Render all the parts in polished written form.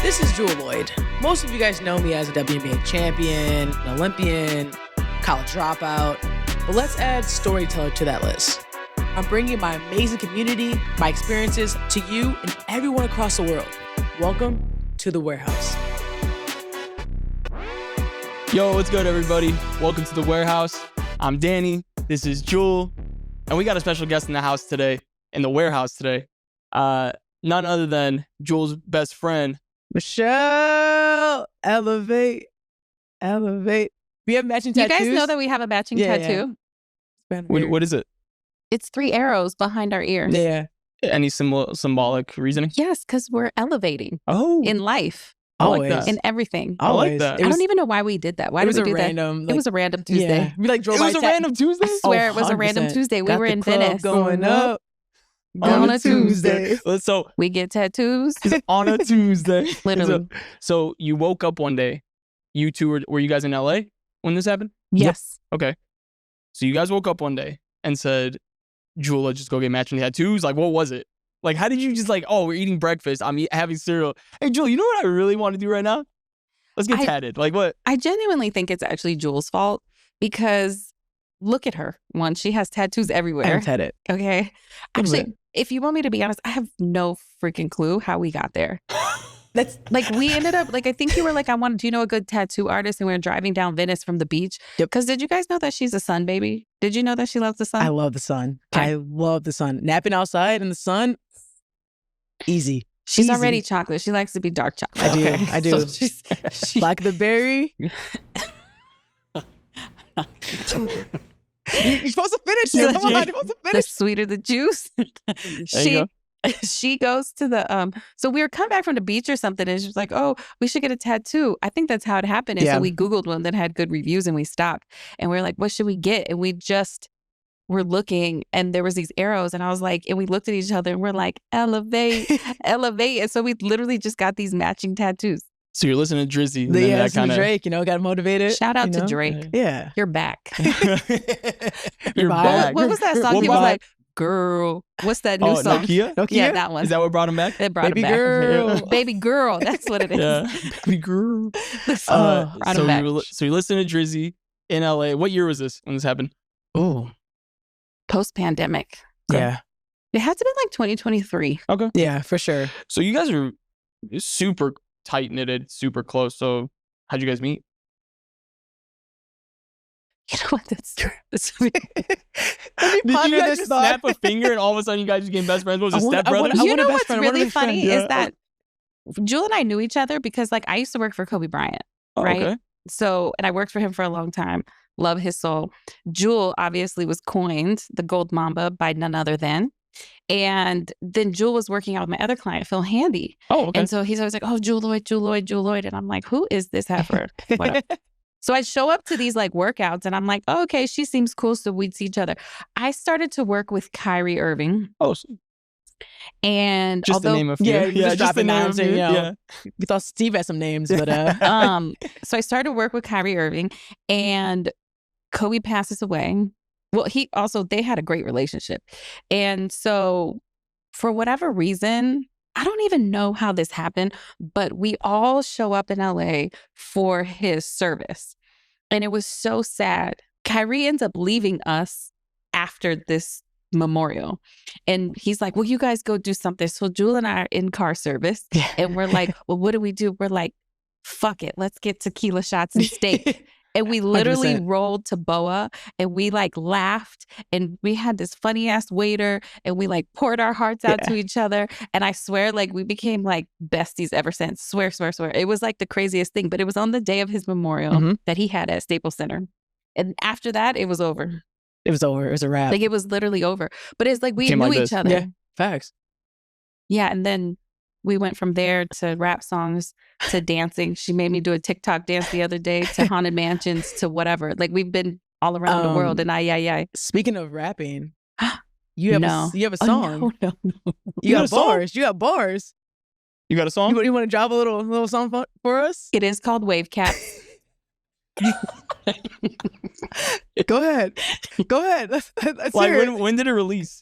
This is Jewell Loyd. Most of you guys know me as a WNBA champion, an Olympian, college dropout, but let's add storyteller to that list. I'm bringing my amazing community, my experiences to you and everyone across the world. Welcome to The Warehouse. Yo, what's good, everybody? Welcome to The Warehouse. I'm Danny. This is Jewell. And we got a special guest in the house today, in the warehouse today. None other than Jewell's best friend, Michelle, elevate. We have matching tattoos. You guys know that we have a matching tattoo? Yeah. What is it? It's 3 arrows behind our ears. Yeah. Any symbolic reasoning? Yes, because we're elevating Oh, in life, I like Always. that. in everything. I like that. It I was, don't even know why we did that. Why it did was we a do random, that? It was a random Tuesday. Yeah. We like drove It was by a random Tuesday? I swear it was a random 100%. Tuesday. We Got were the in club Venice. going up On a Tuesday. So, We get tattoos. on a Tuesday. Literally. So you woke up one day. You two were you guys in LA when this happened? Yes. Okay. So you guys woke up one day and said, Jewell, let's just go get matching tattoos. Like, what was it? Like, how did you just like, oh, we're eating breakfast. I'm having cereal. Hey, Jewell, you know what I really want to do right now? Let's get tatted. Like, what? I genuinely think it's actually Jewell's fault because look at her. One, she has tattoos everywhere. and tatted. Okay. Actually, if you want me to be honest, I have no freaking clue how we got there. That's Like we ended up, like I think you were like, do you know a good tattoo artist? And we were driving down Venice from the beach. Yep. Because did you guys know that she's a sun baby? Did you know that she loves the sun? I love the sun. Okay. I love the sun. Napping outside in the sun, easy. She's Easy. already chocolate. She likes to be dark chocolate. I do. Okay. I do. So she, Like the berry. You're supposed to finish it. Come on, you're supposed to the finish. sweeter the juice. you She goes to the so we were coming back from the beach or something, and she was like, oh, we should get a tattoo. I think that's how it happened. And Yeah. so we Googled one that had good reviews and we stopped and we were like, what should we get? And we just were looking and there was these arrows and I was like, and we looked at each other and we're like, elevate, elevate. And so we literally just got these matching tattoos. So you're listening to Drizzy. And Yeah, then that listen to kind of. Drake, got motivated. Shout out you to know? Drake. Yeah. You're back. You're vibe. back. What was that song? What He was vibe? like, girl. What's that new Oh, song? Nokia? Nokia? Yeah, that one. Is that what brought him back? It brought Baby him back. girl. Baby girl. That's what it is. Yeah. Baby girl. Brought him back. So you listened to Drizzy in LA. What year was this when this happened? Oh. Post-pandemic. Yeah. It had to be like 2023. Okay. Yeah, for sure. So you guys are super tight knitted, super close. So how'd you guys meet? You know what? That's Let me Did you ponder guys this just thought. snap a finger and all of a sudden you guys became best friends? What was I it, want- I stepbrother? want- I you want a know best what's friend. I want a really best friend. funny Yeah. is that Jewell and I knew each other because like I used to work for Kobe Bryant, Oh, right? okay. So, and I worked for him for a long time. Love his soul. Jewell obviously was coined the Gold Mamba by none other than. And then Jewell was working out with my other client, Phil Handy. Oh, okay. And so he's always like, oh, Jewell Loyd, Jewell Loyd, Jewell Loyd. And I'm like, who is this heifer? Whatever. So I'd show up to these like workouts and I'm like, oh, okay, she seems cool. So we'd see each other. I started to work with Kyrie Irving. Oh, so And just although, to name a few. Yeah, just just the dropping name names of and, few. you know. Yeah. We thought Steve had some names, but so I started to work with Kyrie Irving and Kobe passes away. Well, they had a great relationship. And so for whatever reason, I don't even know how this happened, but we all show up in LA for his service. And it was so sad. Kyrie ends up leaving us after this memorial. And he's like, well, you guys go do something. So Jewell and I are in car service. And we're like, well, what do we do? We're like, fuck it. Let's get tequila shots and steak. And we literally 100%. rolled to Boa and we like laughed and we had this funny ass waiter and we like poured our hearts out to each other. And I swear, like we became like besties ever since. Swear. It was like the craziest thing, but it was on the day of his memorial that he had at Staples Center. And after that, it was over. it was over. It was a wrap. Like it was literally over. But it's like we Came knew like each this. other. Yeah. Facts. Yeah. And then we went from there to rap songs to dancing. She made me do a TikTok dance the other day to Haunted Mansions to whatever. Like we've been all around the world and I. Speaking of rapping, you have No. you have a Oh, song. no. You got got a song? bars. You got bars. You got a song? You want to drop a little song for us? It is called Wave Cap. Go ahead. Let's Like hear it. when did it release?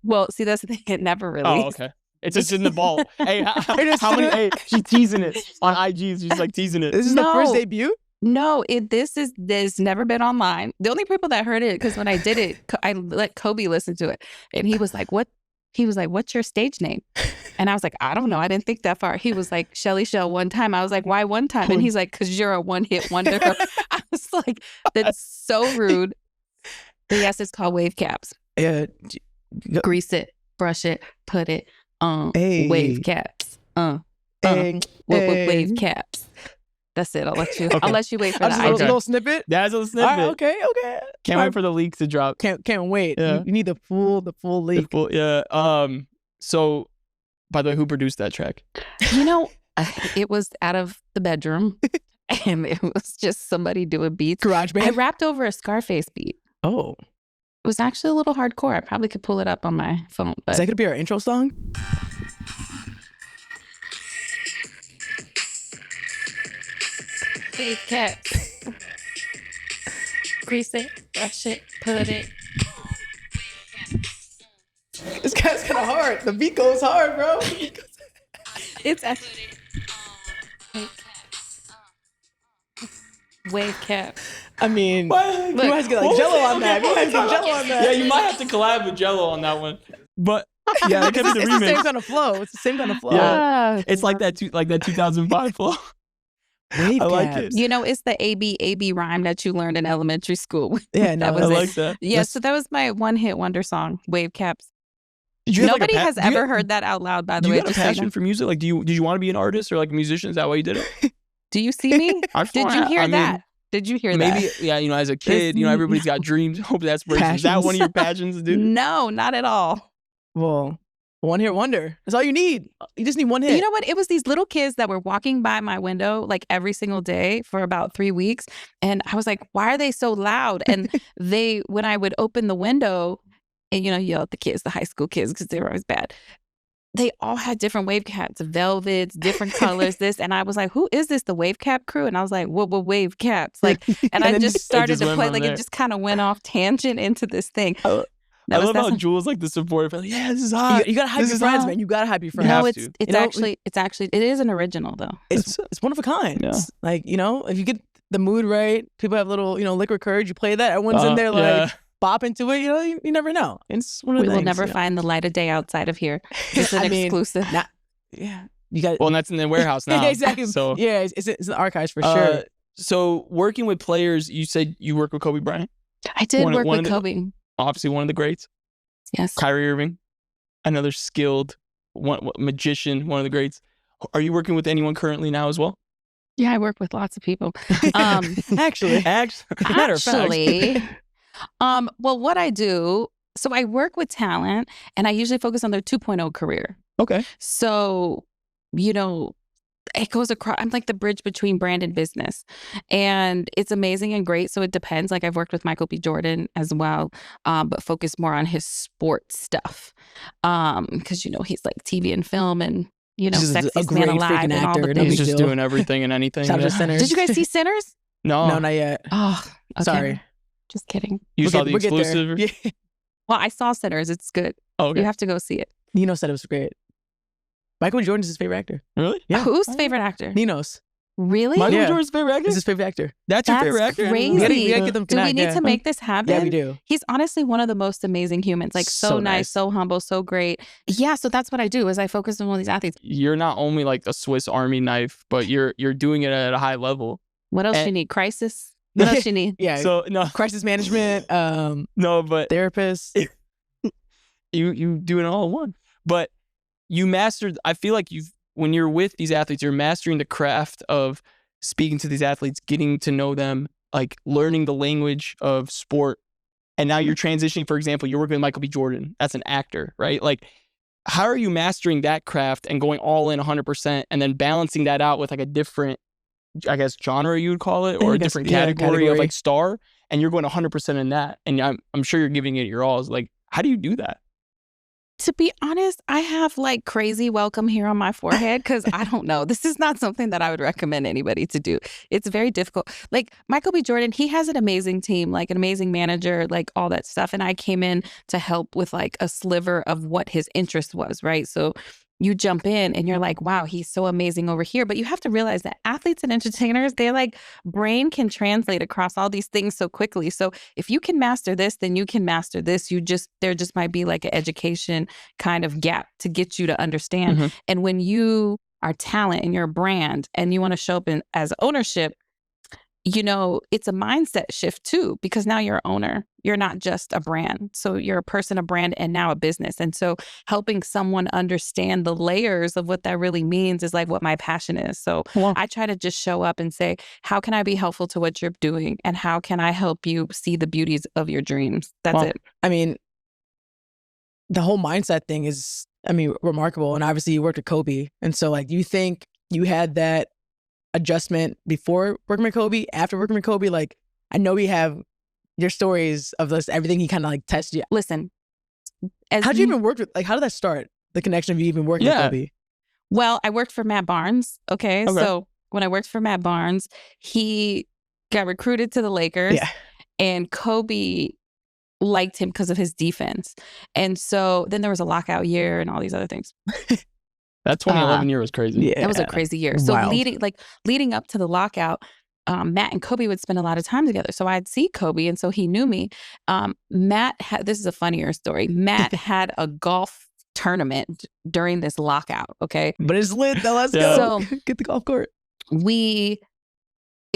Well, see, that's the thing. It never released. Oh, okay. It's just in the vault. Hey, just- how many? Hey, she's teasing it on IG. She's like teasing it. This is the No. first debut? No, this never been online. The only people that heard it, because when I did it, I let Kobe listen to it, and he was like, "What?" He was like, "What's your stage name?" And I was like, "I don't know. I didn't think that far." He was like, "Shelly Shell, one time." I was like, "Why one time?" And he's like, "Cause you're a one-hit wonder." I was like, "That's so rude." But yes, it's called wave caps. Yeah. Grease it, brush it, put it on Hey. wave caps. Hey. Wave caps. That's it. I'll let you. Okay. I'll let you wait for Just that. a little, Okay. little snippet. That's a All snippet. right, okay. Can't wait for the leak to drop. Can't wait. Yeah. You need the full leak. Yeah. So, by the way, who produced that track? You know, it was out of the bedroom, and it was just somebody doing beats. Garage I band. rapped over a Scarface beat. Oh, It was actually a little hardcore. I probably could pull it up on my phone, is but that gonna be our intro song? wave caps. Grease it, brush it, put it. This guy's kind of hard. The beat goes hard, bro. It's actually wave cap. I mean, What? you might have to get like Jello on that. You might have to get Jello on that. Yeah, you might have to collab with Jello on that one. But yeah, that could be the It's the same remix. kind of flow. It's the same kind of flow. Yeah. It's like that 2005 flow. Wave I like caps. You know, it's the AB rhyme that you learned in elementary school. Yeah, no, That was I it. like that. Yeah, so that was my one-hit wonder song, Wave Caps. Did you have, like, a Nobody has do you ever have- heard that out loud, by the Do you way. got a just so you know. passion for music? Like, did you want to be an artist or like a musician? Is that why you did it? Do you see me? Did you hear that? Did you hear Maybe, that? yeah, as a kid, everybody's got dreams, hope that's aspirations. Is that Passions. one of your passions, dude? No, not at all. Well, one hit wonder. That's all you need. You just need one hit. You know what? It was these little kids that were walking by my window like every single day for about 3 weeks. And I was like, why are they so loud? And when I would open the window and, yell at the kids, the high school kids, because they were always bad. They all had different wave caps, velvets, different colors, this. And I was like, who is this? The wave cap crew? And I was like, what wave caps? Like, and I then just started just to went play, from like, there. it just kind of went off tangent into this thing. I love how that's- Jewell's like the supporter. Like, yeah, this is hot. You gotta hype This your is friends, hot. man. You gotta hype your friends. have No, it's to. it's You know, actually it is an original though. It's one of a kind. Yeah. It's like, if you get the mood right, people have little, liquid courage. You play that, everyone's in there like yeah. bop into it. You never know. It's one of We the will things, never yeah. find the light of day outside of here. It's an I mean, exclusive. Yeah, you got Well, and that's in the warehouse now. exactly. So, Yeah, it's in the archives for sure. So working with players, you said you work with Kobe Bryant. I did one- work one with of the- Kobe. Obviously, one of the greats. Yes. Kyrie Irving, another skilled magician, one of the greats. Are you working with anyone currently now as well? Yeah, I work with lots of people. Actually, matter of fact. Actually, well, what I do, so I work with talent and I usually focus on their 2.0 career. Okay. So, it goes across, I'm like the bridge between brand and business. And it's amazing and great. So it depends. Like I've worked with Michael B. Jordan as well, but focus more on his sports stuff. Because, he's like TV and film and, He's a sexiest great man alive freaking and all actor. the No He's big things. just deal. doing everything and anything. Shout out to yeah. Sinners. Did you guys see Sinners? No, No, not yet. Oh, okay. Sorry. Just kidding. you We'll saw get- the we'll get there. exclusive. Yeah. Well, I saw Sinners. It's good. Oh, okay. You have to go see it. Nino said it was great. Michael Jordan's his favorite actor. Really? Yeah. Who's favorite actor? Nino's. Really? Michael Yeah. Jordan's favorite actor? He's his favorite actor. That's your That's favorite actor? crazy. We gotta get them Do we connect, need yeah. to make this happen? Yeah, we do. He's honestly one of the most amazing humans. Like so, So nice, nice. so humble, so great. Yeah, so that's what I do is I focus on all these athletes. You're not only like a Swiss Army knife, but you're doing it at a high level. What else And- you need? Crisis? What else you need? Yeah. So no, crisis management, no, but therapist. you do it all in one. But you mastered. I feel like when you're with these athletes, you're mastering the craft of speaking to these athletes, getting to know them, like learning the language of sport. And now you're transitioning. For example, you're working with Michael B. Jordan. That's an actor, right? Like, how are you mastering that craft and going all in 100%, and then balancing that out with like a different, I guess, genre you would call it, or I a guess, different yeah, category of category. like star, and you're going 100% in that. And I'm sure you're giving it your all. Like, how do you do that? To be honest, I have like crazy welcome here on my forehead because I don't know. This is not something that I would recommend anybody to do. It's very difficult. Like Michael B. Jordan, he has an amazing team, like an amazing manager, like all that stuff. And I came in to help with like a sliver of what his interest was, right? So you jump in and you're like, wow, he's so amazing over here. But you have to realize that athletes and entertainers, they're like, brain can translate across all these things so quickly. So if you can master this, then you can master this. There just might be like an education kind of gap to get you to understand. Mm-hmm. And when you are talent and you're a brand and you want to show up as ownership, you know, it's a mindset shift too, because now you're an owner. You're not just a brand. So you're a person, a brand, and now a business. And so helping someone understand the layers of what that really means is like what my passion is. So I try to just show up and say, how can I be helpful to what you're doing? And how can I help you see the beauties of your dreams? That's it. I mean, the whole mindset thing is, remarkable. And obviously you worked with Kobe. And so like, you think you had that adjustment before working with Kobe, after working with Kobe? Like, I know we have your stories of this, everything he kind of like tested you. Listen, how'd you even work with, like, how did that start? The connection of you even working with Kobe? Well, I worked for Matt Barnes. Okay. So when I worked for Matt Barnes, he got recruited to the Lakers and Kobe liked him because of his defense. And so then there was a lockout year and all these other things. That 2011 year was crazy. Yeah, that was a crazy year. So leading up to the lockout, Matt and Kobe would spend a lot of time together. So I'd see Kobe, and so he knew me. This is a funnier story. Matt had a golf tournament during this lockout. Okay, but it's lit though. Let's go. So get the golf court. It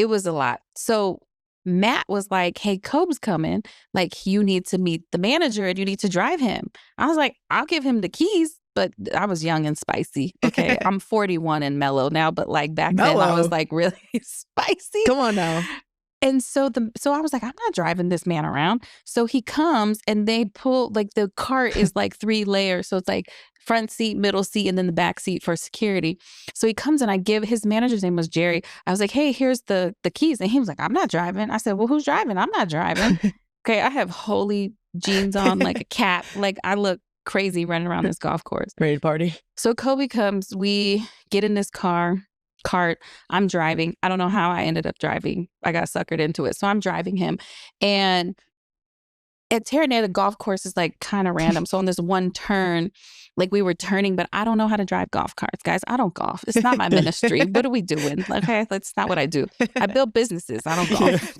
was a lot. So Matt was like, hey, Kobe's coming. Like, you need to meet the manager and you need to drive him. I was like, I'll give him the keys. But I was young and spicy. Okay, I'm 41 and mellow now, but like back then I was like really spicy. Come on now. And so I was like, I'm not driving this man around. So he comes and they pull, like, the cart is like 3 layers. So it's like front seat, middle seat, and then the back seat for security. So he comes and I give, his manager's name was Jerry. I was like, hey, here's the keys. And he was like, I'm not driving. I said, well, who's driving? I'm not driving. Okay, I have holy jeans on, like a cap. Like, I look crazy running around this golf course. Ready to party. So Kobe comes, we get in this cart. I'm driving. I don't know how I ended up driving. I got suckered into it. So I'm driving him. And at Terranea, the golf course is like kind of random. So on this one turn, like, we were turning, but I don't know how to drive golf carts, guys. I don't golf. It's not my ministry. What are we doing? Okay, that's not what I do. I build businesses. I don't golf.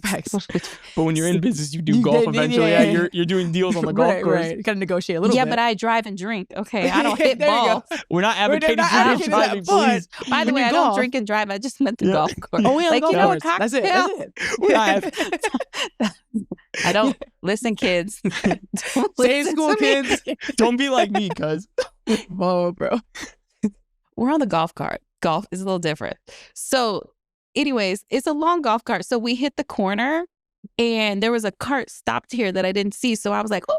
But when you're in business, you do golf eventually. Yeah, you're doing deals on the golf course. Right. You got to negotiate a little bit. Yeah, but I drive and drink. Okay, I don't hit balls. We're not advocating for driving, please. By the way, I don't drink and drive. I just meant the golf course. Oh, yeah, like, you know, a cocktail. That's it. I don't listen, kids. Stay in school, kids. Don't be like me, cuz. Whoa, bro. We're on the golf cart. Golf is a little different. So anyways, it's a long golf cart. So we hit the corner and there was a cart stopped here that I didn't see. So I was like, oh,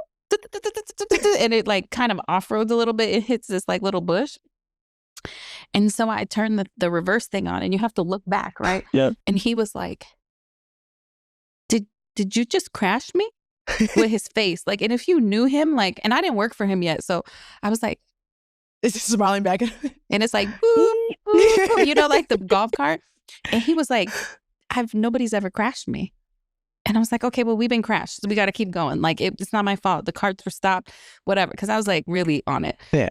and it like kind of off-roads a little bit. It hits this like little bush. And so I turned the reverse thing on and you have to look back, right? Yeah. And he was like, did you just crash me? With his face. Like, and if you knew him, like, and I didn't work for him yet. So I was like, it's just smiling back at him. And it's like, boop, boop, boop, you know, like the golf cart. And he was like, nobody's ever crashed me. And I was like, okay, well, we've been crashed. So we got to keep going. Like, it's not my fault. The carts were stopped, whatever. Cause I was like really on it. Yeah.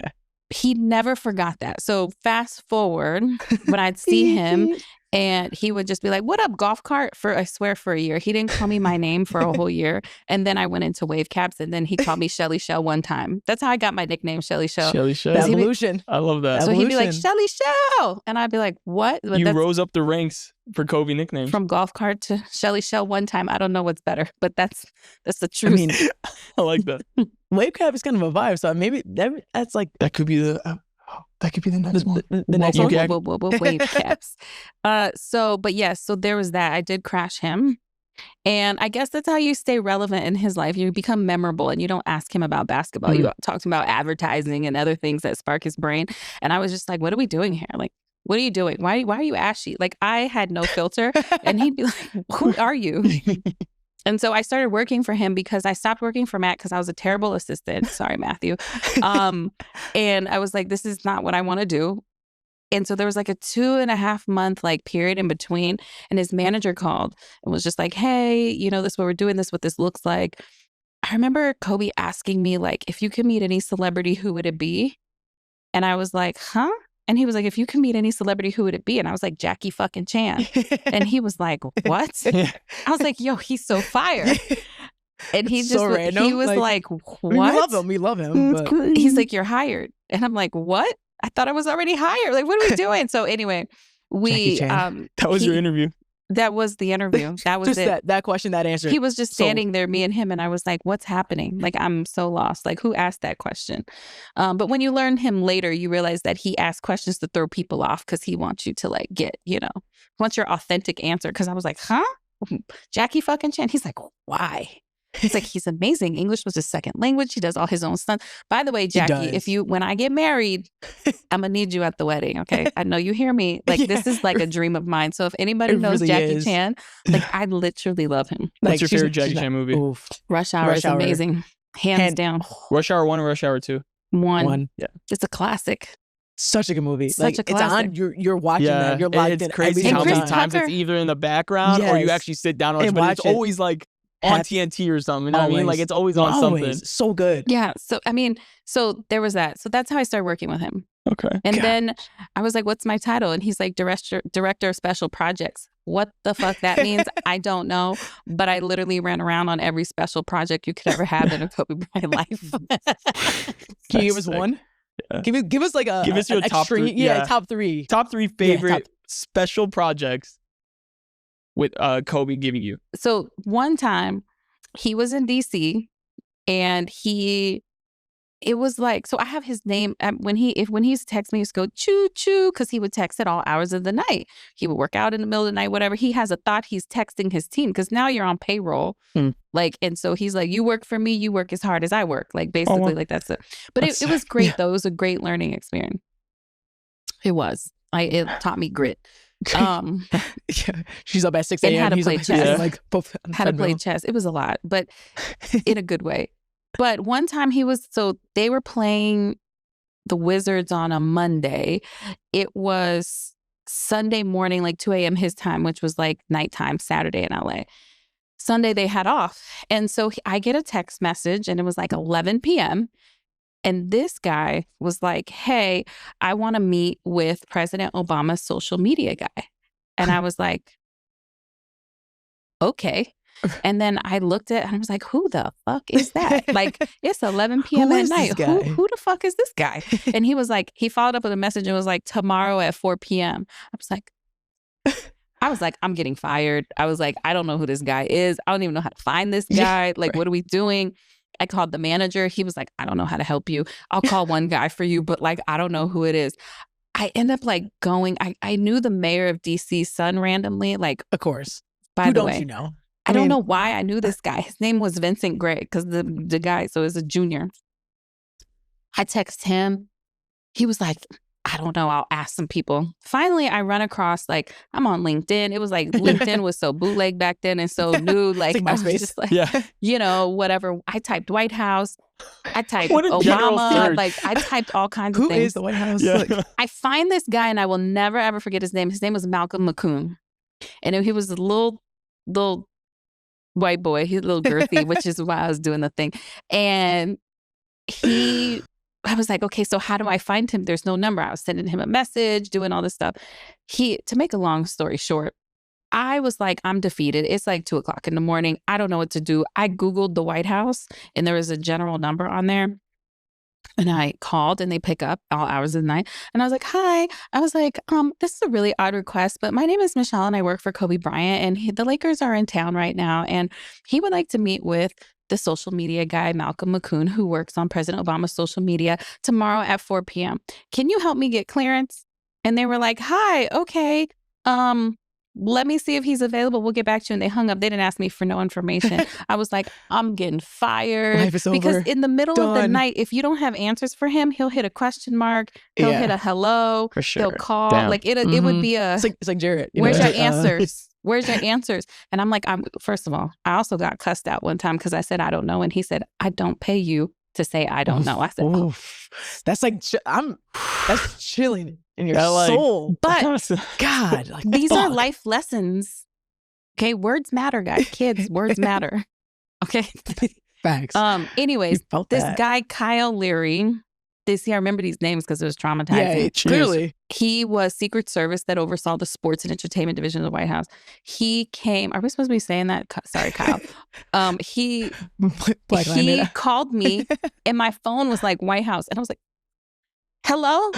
He never forgot that. So fast forward when I'd see him and he would just be like, what up, golf cart? I swear for a year. He didn't call me my name for a whole year. And then I went into wave caps and then he called me Shelly Shell one time. That's how I got my nickname, Shelly Shell. Shelly Shell. Evolution. I love that. So he'd be like, Shelly Shell. And I'd be like, what? But you rose up the ranks for Kobe nicknames. From golf cart to Shelly Shell one time. I don't know what's better, but that's the truth. I mean, I like that. Wave cap is kind of a vibe. So maybe that's like, that could be the next one. The next one. Wave caps. So there was that. I did crash him. And I guess that's how you stay relevant in his life. You become memorable and you don't ask him about basketball. Mm-hmm. You talk to him about advertising and other things that spark his brain. And I was just like, what are we doing here? Like, what are you doing? Why are you ashy? Like, I had no filter. And he'd be like, who are you? And so I started working for him because I stopped working for Matt because I was a terrible assistant. Sorry, Matthew. And I was like, this is not what I want to do. And so there was like a 2.5 month like period in between. And his manager called and was just like, hey, you know, this is what we're doing, this is what this looks like. I remember Kobe asking me, like, if you could meet any celebrity, who would it be? And I was like, huh? And he was like, if you can meet any celebrity, who would it be? And I was like, Jackie fucking Chan. And he was like, what? I was like, yo, he's so fire. And he So just, random. he was like, I what? mean, we love him. But He's like, you're hired. And I'm like, what? I thought I was already hired. Like, what are we doing? So anyway, Jackie Chan. That was your interview. That was the interview. That was just it. that question, that answer. He was just standing there, me and him, and I was like, what's happening? Like, I'm so lost. Like, who asked that question? But when you learn him later, you realize that he asked questions to throw people off because he wants you to like get, wants your authentic answer. Because I was like, huh? Jackie fucking Chan. He's like, why? He's like, he's amazing. English was his second language. He does all his own stuff. By the way, Jackie, when I get married, I'm going to need you at the wedding. Okay. I know you hear me. Like, this is like a dream of mine. So if anybody knows really Jackie is. Chan, like, I literally love him. What's your she's- favorite Jackie she's Chan not- movie? Oof. Rush Hour Rush is Hour. amazing. Hands down. Rush Hour 1 or Rush Hour 2? One. Yeah. It's a classic. Such a good movie. Such Like, a it's classic. on. You're watching that. You're locked in. It's crazy every how Chris many time. times Tucker- it's either in the background or you Yes. actually sit down and And watch, but it's watch it. always like on Hap- TNT or something. You know what I mean? Like Always. it's always on something. Always. So good. Yeah. So, I mean, so there was that. So that's how I started working with him. Okay. And God. then I was like, what's my title? And he's like, director of special projects. What the fuck that means, I don't know. But I literally ran around on every special project you could ever have in a Kobe Bryant life. Can you give us Sick. one? Yeah. Give us like Give us your an top extreme- three. Yeah. top three. Top 3 favorite top- special projects with Kobe giving you. So one time he was in DC and it was like, so I have his name when he used to text me, he used to go choo choo because he would text at all hours of the night. He would work out in the middle of the night, whatever. He has a thought he's texting his team because now you're on payroll. Like, and so he's like, you work for me, you work as hard as I work. Like basically, wow. like that's it. But it was great though. It was a great learning experience. It was. It taught me grit. Yeah. She's up at 6 And a.m. how to He's play up- chess. he's like both on the How to play treadmill. chess. It was a lot, but in a good way. But one time they were playing the Wizards on a Monday. It was Sunday morning, like 2 a.m. his time, which was like nighttime Saturday in LA. Sunday they had off. And so I get a text message and it was like 11 p.m. And this guy was like, hey, I want to meet with President Obama's social media guy. And I was like, okay. And then I looked at and I was like, who the fuck is that? Like, it's 11 p.m. Who at is this night. guy? Who the fuck is this guy? And he was like, he followed up with a message and was like, tomorrow at 4 p.m. I was like, I'm getting fired. I was like, I don't know who this guy is. I don't even know how to find this guy. Like, what are we doing? I called the manager. He was like, I don't know how to help you. I'll call one guy for you, but like, I don't know who it is. I end up like going, I knew the mayor of DC's son randomly. Like, Of course. by Who the don't way, you know? I don't mean, know why I knew this guy. His name was Vincent Gray because the guy, so it's a junior. I text him. He was like, I don't know. I'll ask some people. Finally, I run across, like, I'm on LinkedIn. It was like LinkedIn was so bootleg back then and so new. Like, like I was MySpace. just like, Yeah. whatever. I typed White House. I typed What a general Obama. search. Like, I typed all kinds of Who things. is the White House? Yeah. Like, I find this guy and I will never, ever forget his name. His name was Malcolm McCoon. And he was a little white boy. He's a little girthy, which is why I was doing the thing. And I was like, okay, so how do I find him? There's no number. I was sending him a message, doing all this stuff. To make a long story short, I was like, I'm defeated. It's like 2:00 in the morning. I don't know what to do. I Googled the White House and there was a general number on there. And I called and they pick up all hours of the night. And I was like, hi. I was like, this is a really odd request, but my name is Michelle and I work for Kobe Bryant and the Lakers are in town right now. And he would like to meet with the social media guy, Malcolm McCoon, who works on President Obama's social media tomorrow at 4 p.m. Can you help me get clearance? And they were like, hi, okay. Let me see if he's available. We'll get back to you. And they hung up. They didn't ask me for no information. I was like, I'm getting fired. Life is Because over. in the middle of the Done. night, if you don't have answers for him, he'll hit a question mark. He'll Yeah. hit a hello. For sure. He'll call. Damn. Like it would be a, it's like Jarrett. you where's know, your answers? Where's your answers? And I'm like, first of all, I also got cussed out one time because I said, I don't know. And he said, I don't pay you to say, I don't know. I said, oh. Oof. That's like, that's chilling in your Yeah, like- soul. But God. Like, these are fuck. life lessons. Okay. Words matter, guys. Kids, words matter. Okay. Facts. Anyways, You felt this that. guy, Kyle Leary, I remember these names because it was traumatizing. Yeah, clearly. He was Secret Service that oversaw the sports and entertainment division of the White House. He came. Are we supposed to be saying that? Sorry, Kyle. He called me, and my phone was like White House, and I was like, "Hello."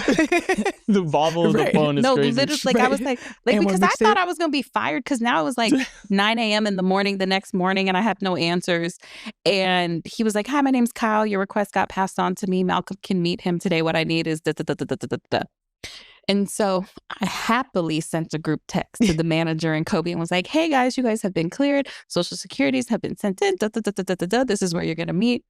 The bobble of the phone is crazy. Literally, like I was like because I thought I was gonna be fired because now it was like 9 a.m. in the morning the next morning, and I had no answers. And he was like, "Hi, my name's Kyle. Your request got passed on to me. Malcolm can meet him today. What I need is da da da da da da da." And so I happily sent a group text to the manager and Kobe and was like, "Hey guys, you guys have been cleared. Social securities have been sent in. Da da da da da da da. This is where you're gonna meet."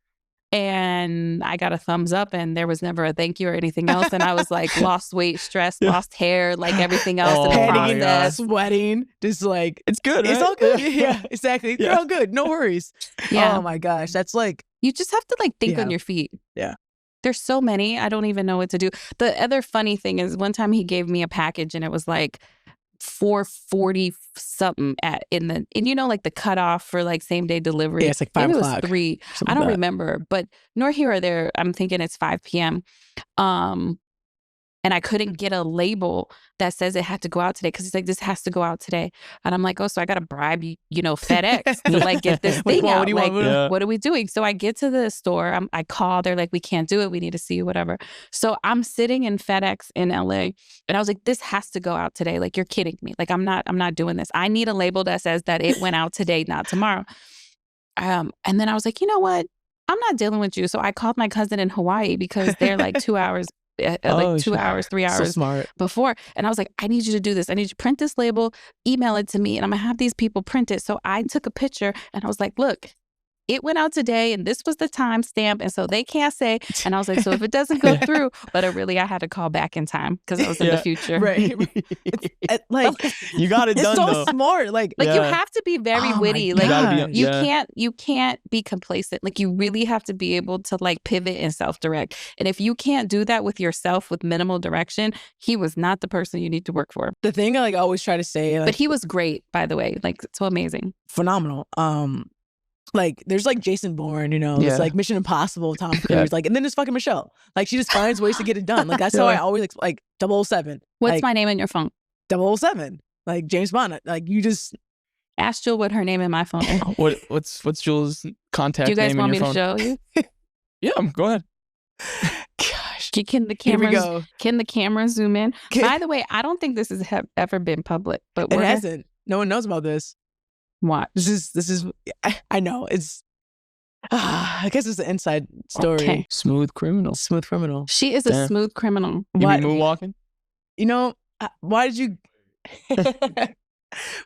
And I got a thumbs up, and there was never a thank you or anything else. And I was like, lost weight, stressed, lost hair, like everything else in the process. Sweating, just like it's good. It's right? all good. Yeah, exactly. Yeah. They're all good. No worries. Yeah. Oh my gosh, that's like you just have to like think on your feet. Yeah. There's so many. I don't even know what to do. The other funny thing is, one time he gave me a package, and it was like $4.40 something and you know, like the cutoff for like same day delivery. Yeah, it's like 5 o'clock. It was 3. I don't remember, but nor here or there. I'm thinking it's 5 p.m. And I couldn't get a label that says it had to go out today because he's like, this has to go out today. And I'm like, oh, so I got to bribe, FedEx to like get this thing out. What are we doing? So I get to the store. I call. They're like, we can't do it. We need to see you, whatever. So I'm sitting in FedEx in LA, and I was like, this has to go out today. Like, you're kidding me. Like, I'm not doing this. I need a label that says that it went out today, not tomorrow. And then I was like, you know what? I'm not dealing with you. So I called my cousin in Hawaii because they're like 2 hours. 2 hours, 3 hours before. And I was like, I need you to do this. I need you to print this label, email it to me, and I'm going to have these people print it. So I took a picture, and I was like, look, it went out today, and this was the time stamp, and so they can't say. And I was like, so if it doesn't go through, but I had to call back in time because I was in the future. Right. Like you got it done. It's so though. smart. Like you have to be very witty. Like you can't be complacent. Like you really have to be able to like pivot and self-direct. And if you can't do that with yourself with minimal direction, he was not the person you need to work for. The thing I always try to say, but he was great, by the way. Like so amazing, phenomenal. Like there's like Jason Bourne, it's like Mission Impossible, Tom Cruise, like, and then there's fucking Michelle. Like she just finds ways to get it done. Like that's how I always like 007. What's my name in your phone? 007. Like James Bond. Like you just ask Jewell what her name in my phone is. What's Jewell's contact name? Do you guys want me to show you? Yeah, go ahead. Gosh. Can the camera zoom in? By the way, I don't think this has ever been public, but it hasn't. No one knows about this. What? This is I know it's I guess it's an inside story. Okay. Smooth criminal. She is a smooth criminal. You be moonwalking? Why did you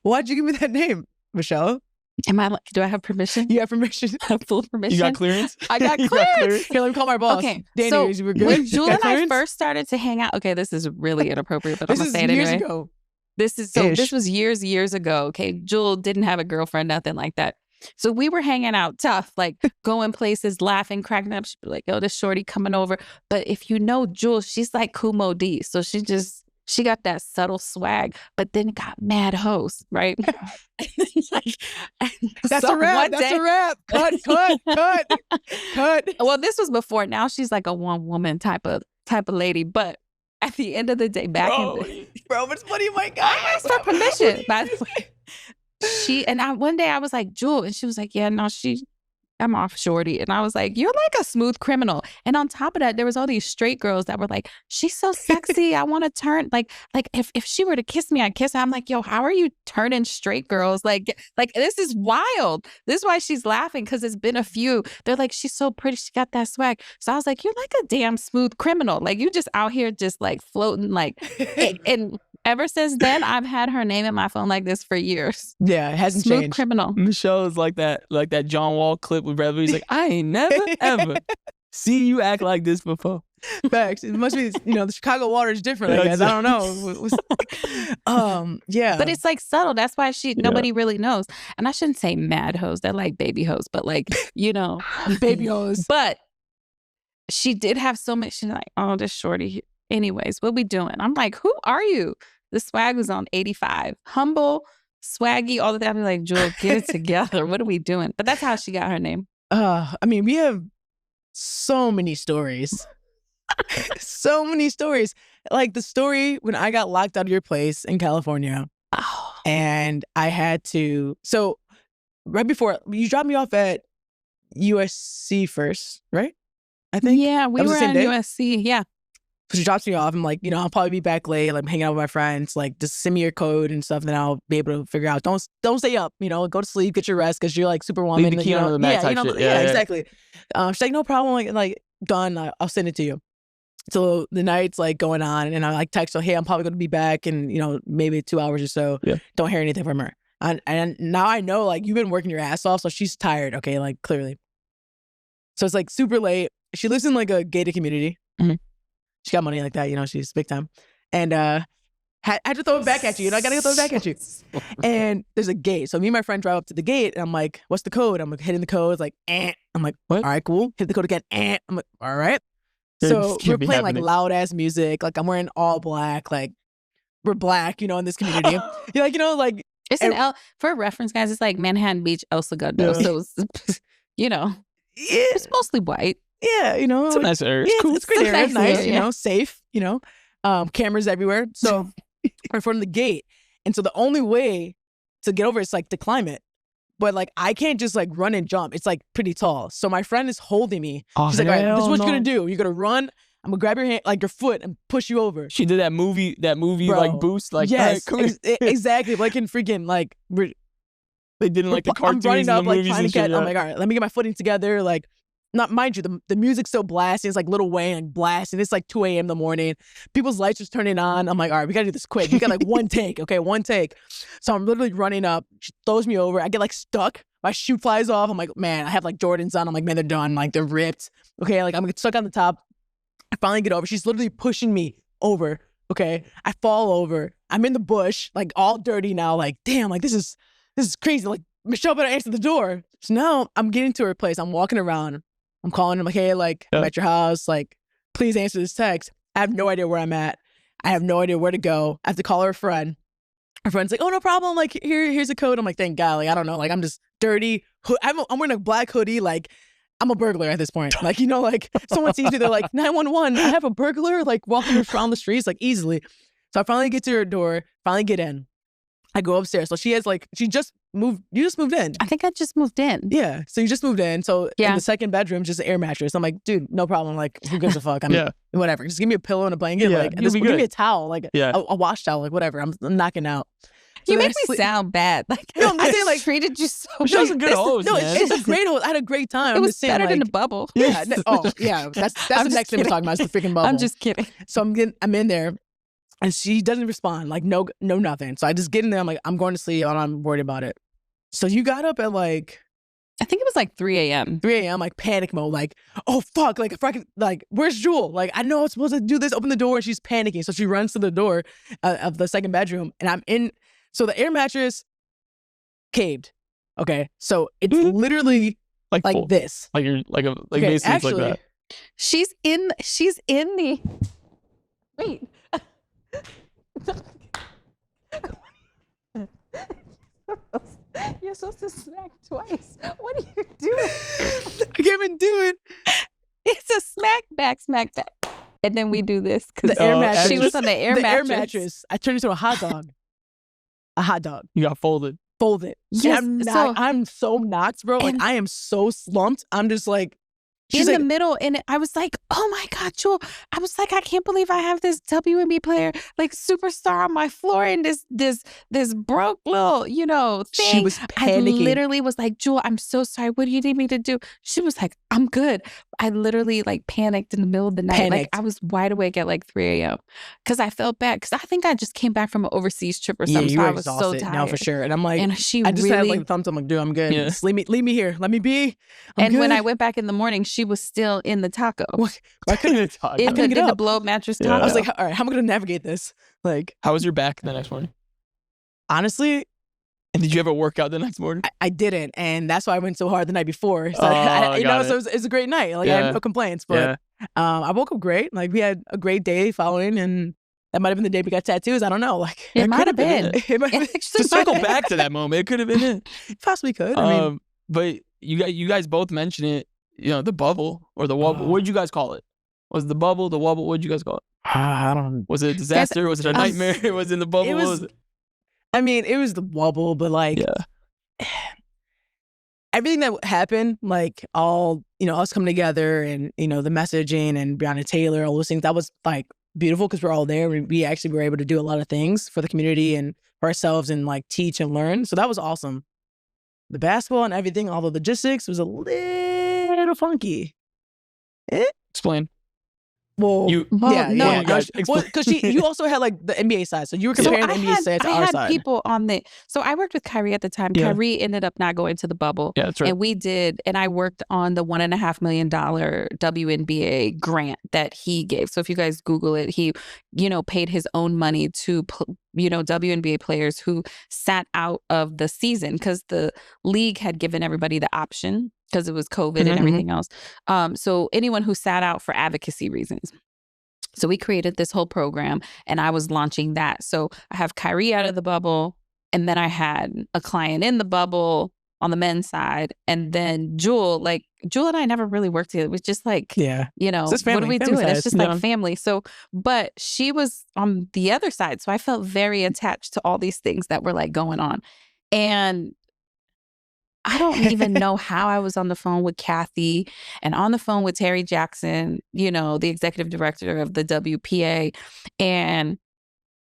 why'd you give me that name, Michelle? Do I have permission? You have permission? I have full permission. You got clearance? I got clearance. Here, let me call my boss. Okay. Danny, so we're good. when Jewell and I first started to hang out, okay, this is really inappropriate, but I'm gonna say it anyway. Years ago. This was years ago. Okay. Jewell didn't have a girlfriend, nothing like that. So we were hanging out tough, like going places, laughing, cracking up. She'd be like, "Oh, this shorty coming over." But if you know Jewell, she's like Kumo D. So she got that subtle swag, but then got mad hoes, right? That's a wrap. That's a wrap. Cut. Well, this was before. Now she's like a one woman type of lady, but. At the end of the day, but it's funny, my God. I asked her permission, by the way. One day I was like, Jewell, and she was like, yeah, no, I'm off shorty. And I was like, you're like a smooth criminal. And on top of that, there was all these straight girls that were like, she's so sexy. I want to turn, like if she were to kiss me, I'd kiss her. I'm like, yo, how are you turning straight girls? Like this is wild. This is why she's laughing, because it's been a few. They're like, she's so pretty. She got that swag. So I was like, you're like a damn smooth criminal. Like you just out here just like floating like, and ever since then, I've had her name in my phone like this for years. Yeah, it hasn't smooth changed. Criminal. Michelle is like that John Wall clip with Brad. He's like, I ain't never ever seen you act like this before. Facts. It must be, the Chicago water is different, I guess. I don't know. Yeah. But it's like subtle. That's why nobody really knows. And I shouldn't say mad hoes. They're like baby hoes, but like, baby hoes. But she did have so much. She's like, oh, this shorty. Anyways, what we doing? I'm like, who are you? The swag was on 85. Humble, swaggy, all of that. I'm like, Jewell, get it together. What are we doing? But that's how she got her name. We have so many stories. So many stories. Like the story when I got locked out of your place in California, Oh. and I had to. So right before you dropped me off at USC first, right? I think. Yeah, we That was were the same on day? USC. Yeah. So she drops me off. I'm like, I'll probably be back late. Like, I'm hanging out with my friends. Like, just send me your code and stuff, and then I'll be able to figure out. Don't stay up. Go to sleep, get your rest, because you're like Superwoman. Leave the key under the mat type shit. Yeah, exactly. She's like, no problem. Like done. I'll send it to you. So the night's like going on, and I like text her, hey, I'm probably going to be back in maybe 2 hours or so. Yeah. Don't hear anything from her. And now I know like you've been working your ass off, so she's tired. Okay, like clearly. So it's like super late. She lives in like a gated community. Mhm. She got money like that, she's big time. And had to throw it back at you. I gotta throw it back at you. And there's a gate. So me and my friend drive up to the gate, and I'm like, what's the code? I'm like hitting the code. It's like, eh. I'm like, what? All right, cool. Hit the code again. Eh. I'm like, all right. This So can't we're be playing happening. like loud ass music. Like I'm wearing all black. Like we're black, in this community. You're like, like It's an for reference, guys. It's like Manhattan Beach, El Segundo. Yeah. So it's, yeah, it's mostly white. yeah, It's a nice area. It's cool. It's great It's a area. nice Nice, area. safe, cameras everywhere. So we're in front of the gate. And so the only way to get over is like to climb it. But like I can't just like run and jump. It's like pretty tall. So my friend is holding me. Oh, She's like, all right, this is what hell you're gonna no. do. You're gonna run. I'm gonna grab your hand, like your foot, and push you over. She did that movie Bro, like boost. Like, yes, all right, come here. exactly. Like in freaking like They did in like the I'm cartoons running and up the like movies trying to and get. shit. I'm Yeah. like, all right, let me get my footing together. Like, not mind you, the music's still blasting. It's like Lil Wayne like blasting. It's like 2 a.m. in the morning. People's lights just turning on. I'm like, all right, we gotta do this quick. We got like one take, okay, one take. So I'm literally running up. She throws me over. I get like stuck. My shoe flies off. I'm like, man, I have like Jordans on. I'm like, man, they're done. Like they're ripped. Okay, like I'm stuck on the top. I finally get over. She's literally pushing me over. Okay, I fall over. I'm in the bush, like all dirty now. Like, damn, like this is crazy. Like Michelle better answer the door. So now I'm getting to her place. I'm walking around. I'm calling her like, hey, like I'm at your house. Like, please answer this text. I have no idea where I'm at. I have no idea where to go. I have to call her friend. Her friend's like, oh, no problem. Like, here's a code. I'm like, thank God. Like, I don't know. Like, I'm just dirty. I'm wearing a black hoodie. Like, I'm a burglar at this point. Like, like someone sees me, they're like, 911, I have a burglar, like walking around the streets, like easily. So I finally get to her door, finally get in. I go upstairs. So she just moved, you just moved in. I think I just moved in. Yeah. So you just moved in. So in Yeah. the second bedroom, just an air mattress. I'm like, dude, no problem. Like, who gives a fuck? Yeah. Whatever. Just give me a pillow and a blanket. Yeah, Like, you'll be give me good. a towel, like Yeah. a wash towel, like whatever. I'm knocking out. So You then make I me sleep- sound bad. Like No, I'm I saying, like, treated you so. Michelle's a bad. good host, No, man. it's a great host. I had a great time. It I'm was just saying, better than like, the bubble. Yeah. Yeah. That's I'm the just next thing we're kidding. talking about is the freaking bubble. I'm just kidding. So I'm in there, and she doesn't respond. Like no nothing. So I just get in there. I'm like, I'm going to sleep. I'm worried about it. So you got up at like I think it was like 3 a.m. 3 a.m. like panic mode. Like, oh fuck. Like if I could, like where's Jewell? Like I know I'm supposed to do this. Open the door, and she's panicking. So she runs to the door of the second bedroom, and I'm in. So the air mattress caved. Okay, so it's literally Like like full. this. Like you're like a like Okay, basically it's actually, like that. She's in the. Wait. You're supposed to smack twice. What are you doing? I can't even do it. It's a smack back. And then we do this because The air mattress. she was on the air the mattress. air mattress. I turned into a hot dog. A hot dog. You got folded. Folded. Yes, I'm so knocked, bro. Like And- I am so slumped. I'm just like, In she's the like, middle, and I was like, "Oh my God, Jewell!" I was like, "I can't believe I have this WNBA player, like superstar, on my floor, and this broke little, thing." she was I panicking. literally was like, "Jewell, I'm so sorry. What do you need me to do?" She was like, "I'm good." I literally like panicked in the middle of the night. Like Panicked. I was wide awake at like 3 a.m. because I felt bad because I think I just came back from an overseas trip or Yeah, something. you So were I was so exhausted. tired. No, for sure. And I'm like, And she I just really. had like the thumbs up. I'm like, dude, I'm good. Yeah. Just leave me here. Let me be. I'm and when good. I went back in the morning, she was still in the taco. I couldn't. Talk In about the, it. pick it in the up. blow up mattress Yeah. taco. I was like, all right, how am I gonna navigate this? Like, How was your back the next morning? honestly, And did you ever work out the next morning? I didn't, and that's why I went so hard the night before. So Oh, got so it. it's a great night. Like I Yeah. have no complaints. But Yeah. I woke up great. Like we had a great day following, and that might have been the day we got tattoos. I don't know. Like It That might could have have been been. it might have It actually To circle might have back to that moment, it could have been it. possibly could. I mean, But you guys both mentioned it. The bubble or the wobble. What did you guys call it? Was the bubble, the wobble? What'd you guys call it? I don't. Was it a disaster? Was it a nightmare? Was it in the bubble? It was. I mean, it was the wobble, but like, everything that happened, like all us coming together, and the messaging and Breonna Taylor, all those things, that was like beautiful because we're all there. We actually were able to do a lot of things for the community and for ourselves, and like teach and learn. So that was awesome. The basketball and everything, all the logistics was a little funky. Explain. Well, no, because you also had like the NBA side, so you were comparing the NBA side to our side. I had people on the. So I worked with Kyrie at the time. Yeah. Kyrie ended up not going to the bubble. Yeah, that's right. And we did, and I worked on the $1.5 million WNBA grant that he gave. So if you guys Google it, he, paid his own money to, WNBA players who sat out of the season because the league had given everybody the option, because it was COVID and everything else. So anyone who sat out for advocacy reasons. So we created this whole program, and I was launching that. So I have Kyrie out of the bubble, and then I had a client in the bubble on the men's side, and then Jewell and I never really worked together. It was just like, what are we doing? It's just like family. So, but she was on the other side. So I felt very attached to all these things that were like going on. And I don't even know how I was on the phone with Kathy and on the phone with Terry Jackson, the executive director of the WPA. And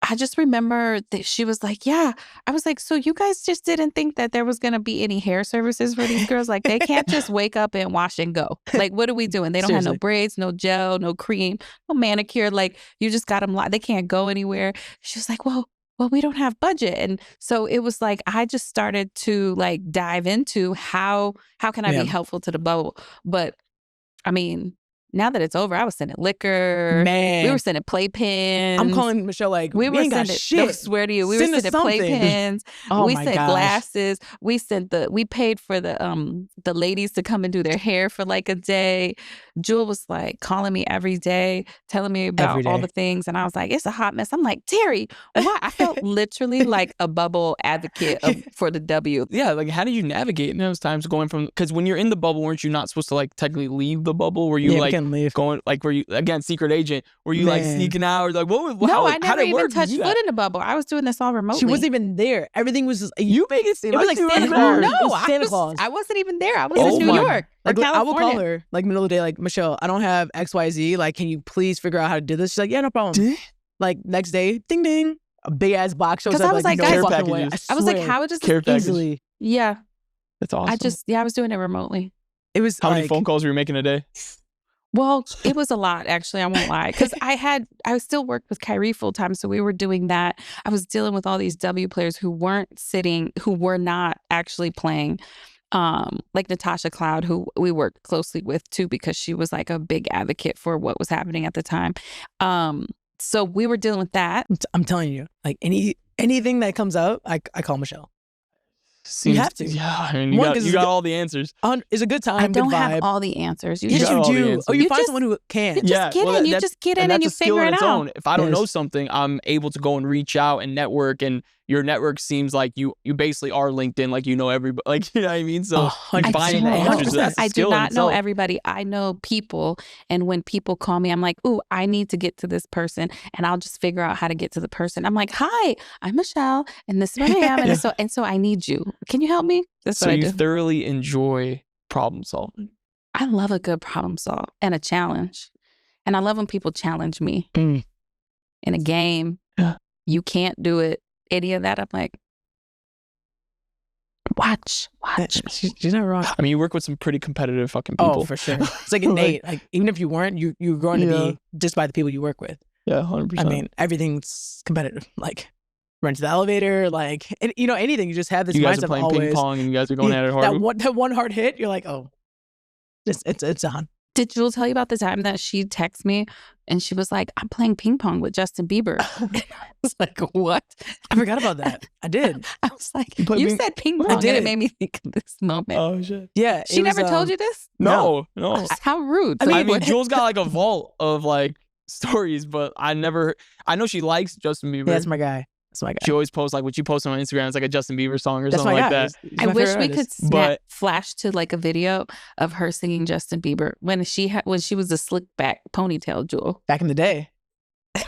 I just remember that she was like, I was like, so you guys just didn't think that there was going to be any hair services for these girls? Like, they can't just wake up and wash and go. Like, what are we doing? They don't have no braids, no gel, no cream, no manicure. Like, you just got them, they can't go anywhere. She was like, well, we don't have budget. And so it was like, I just started to like dive into how can I be helpful to the bubble? But I mean, now that it's over, I was sending liquor. Man. We were sending playpens. I'm calling Michelle like, we were ain't got sending, shit. I swear to you, we were sending playpens. We sent glasses. We paid for the ladies to come and do their hair for like a day. Jewell was like calling me every day, telling me about all the things. And I was like, it's a hot mess. I'm like, Terry, why? I felt literally like a bubble advocate for the W. Yeah, like how did you navigate in those times going from, because when you're in the bubble, weren't you not supposed to like technically leave the bubble? Were you like going, like, were you, again, secret agent, were you like sneaking out, or like I never even touched foot in the bubble. I was doing this all remotely. She wasn't even there. Everything was just, you make it seem like Santa Claus. No, Santa Claus. I wasn't even there. I was in New York or California. I will call her like middle of the day, like, Michelle, I don't have XYZ. Like, can you please figure out how to do this? She's like, yeah, no problem. Like, next day, ding ding, a big ass box shows up. I was like, care packages. I was like, how does care this easily? Yeah, that's awesome. I was doing it remotely. It was how many phone calls were you making a day? Well, it was a lot, actually. I won't lie. Because I still worked with Kyrie full time. So we were doing that. I was dealing with all these W players who were not actually playing. Like Natasha Cloud, who we worked closely with too, because she was like a big advocate for what was happening at the time. So we were dealing with that. I'm telling you, like anything that comes out, I call Michelle. You have to. Yeah, I mean, you got all the answers. It's a good time. I don't good vibe. have all the answers. Yes, you do. Oh, you find someone who can. You just get in. You just get in and you figure it out. If I don't know something, I'm able to go and reach out and network. And your network seems like you basically are LinkedIn. Like, you know everybody. Like, you know what I mean? So you find answers. I do not know everybody. I know people. And when people call me, I'm like, ooh, I need to get to this person. And I'll just figure out how to get to the person. I'm like, hi, I'm Michelle. And this is what I am. And so I need you. Can you help me? That's what I do. So you thoroughly enjoy problem solving. I love a good problem solve and a challenge. And I love when people challenge me in a game. Yeah. You can't do it. Any of that. I'm like, watch me. She's not wrong. I mean, you work with some pretty competitive fucking people. Oh, for sure. It's like innate. Like, even if you weren't, you're going to be just by the people you work with. Yeah, 100%. I mean, everything's competitive. Like, run to the elevator, like, and, anything. You just have this mindset. You guys are playing ping pong and you guys are going at it hard. That one hard hit, you're like, oh, it's on. Did Jewell tell you about the time that she texted me and she was like, I'm playing ping pong with Justin Bieber? I was like, what? I forgot about that. I did. I was like, you said ping pong and it made me think of this moment. Oh, shit. Yeah. She never told you this? No. How rude. I mean, Jewell's got like a vault of like stories, but I know she likes Justin Bieber. Yeah, that's my guy. That's my guy. She always posts like what she posts on Instagram. It's like a Justin Bieber song or That's something my like guy. that. He's I my wish favorite we artist. could But- flash to like a video of her singing Justin Bieber when she was a slick back ponytail, Jewel. Back in the day. That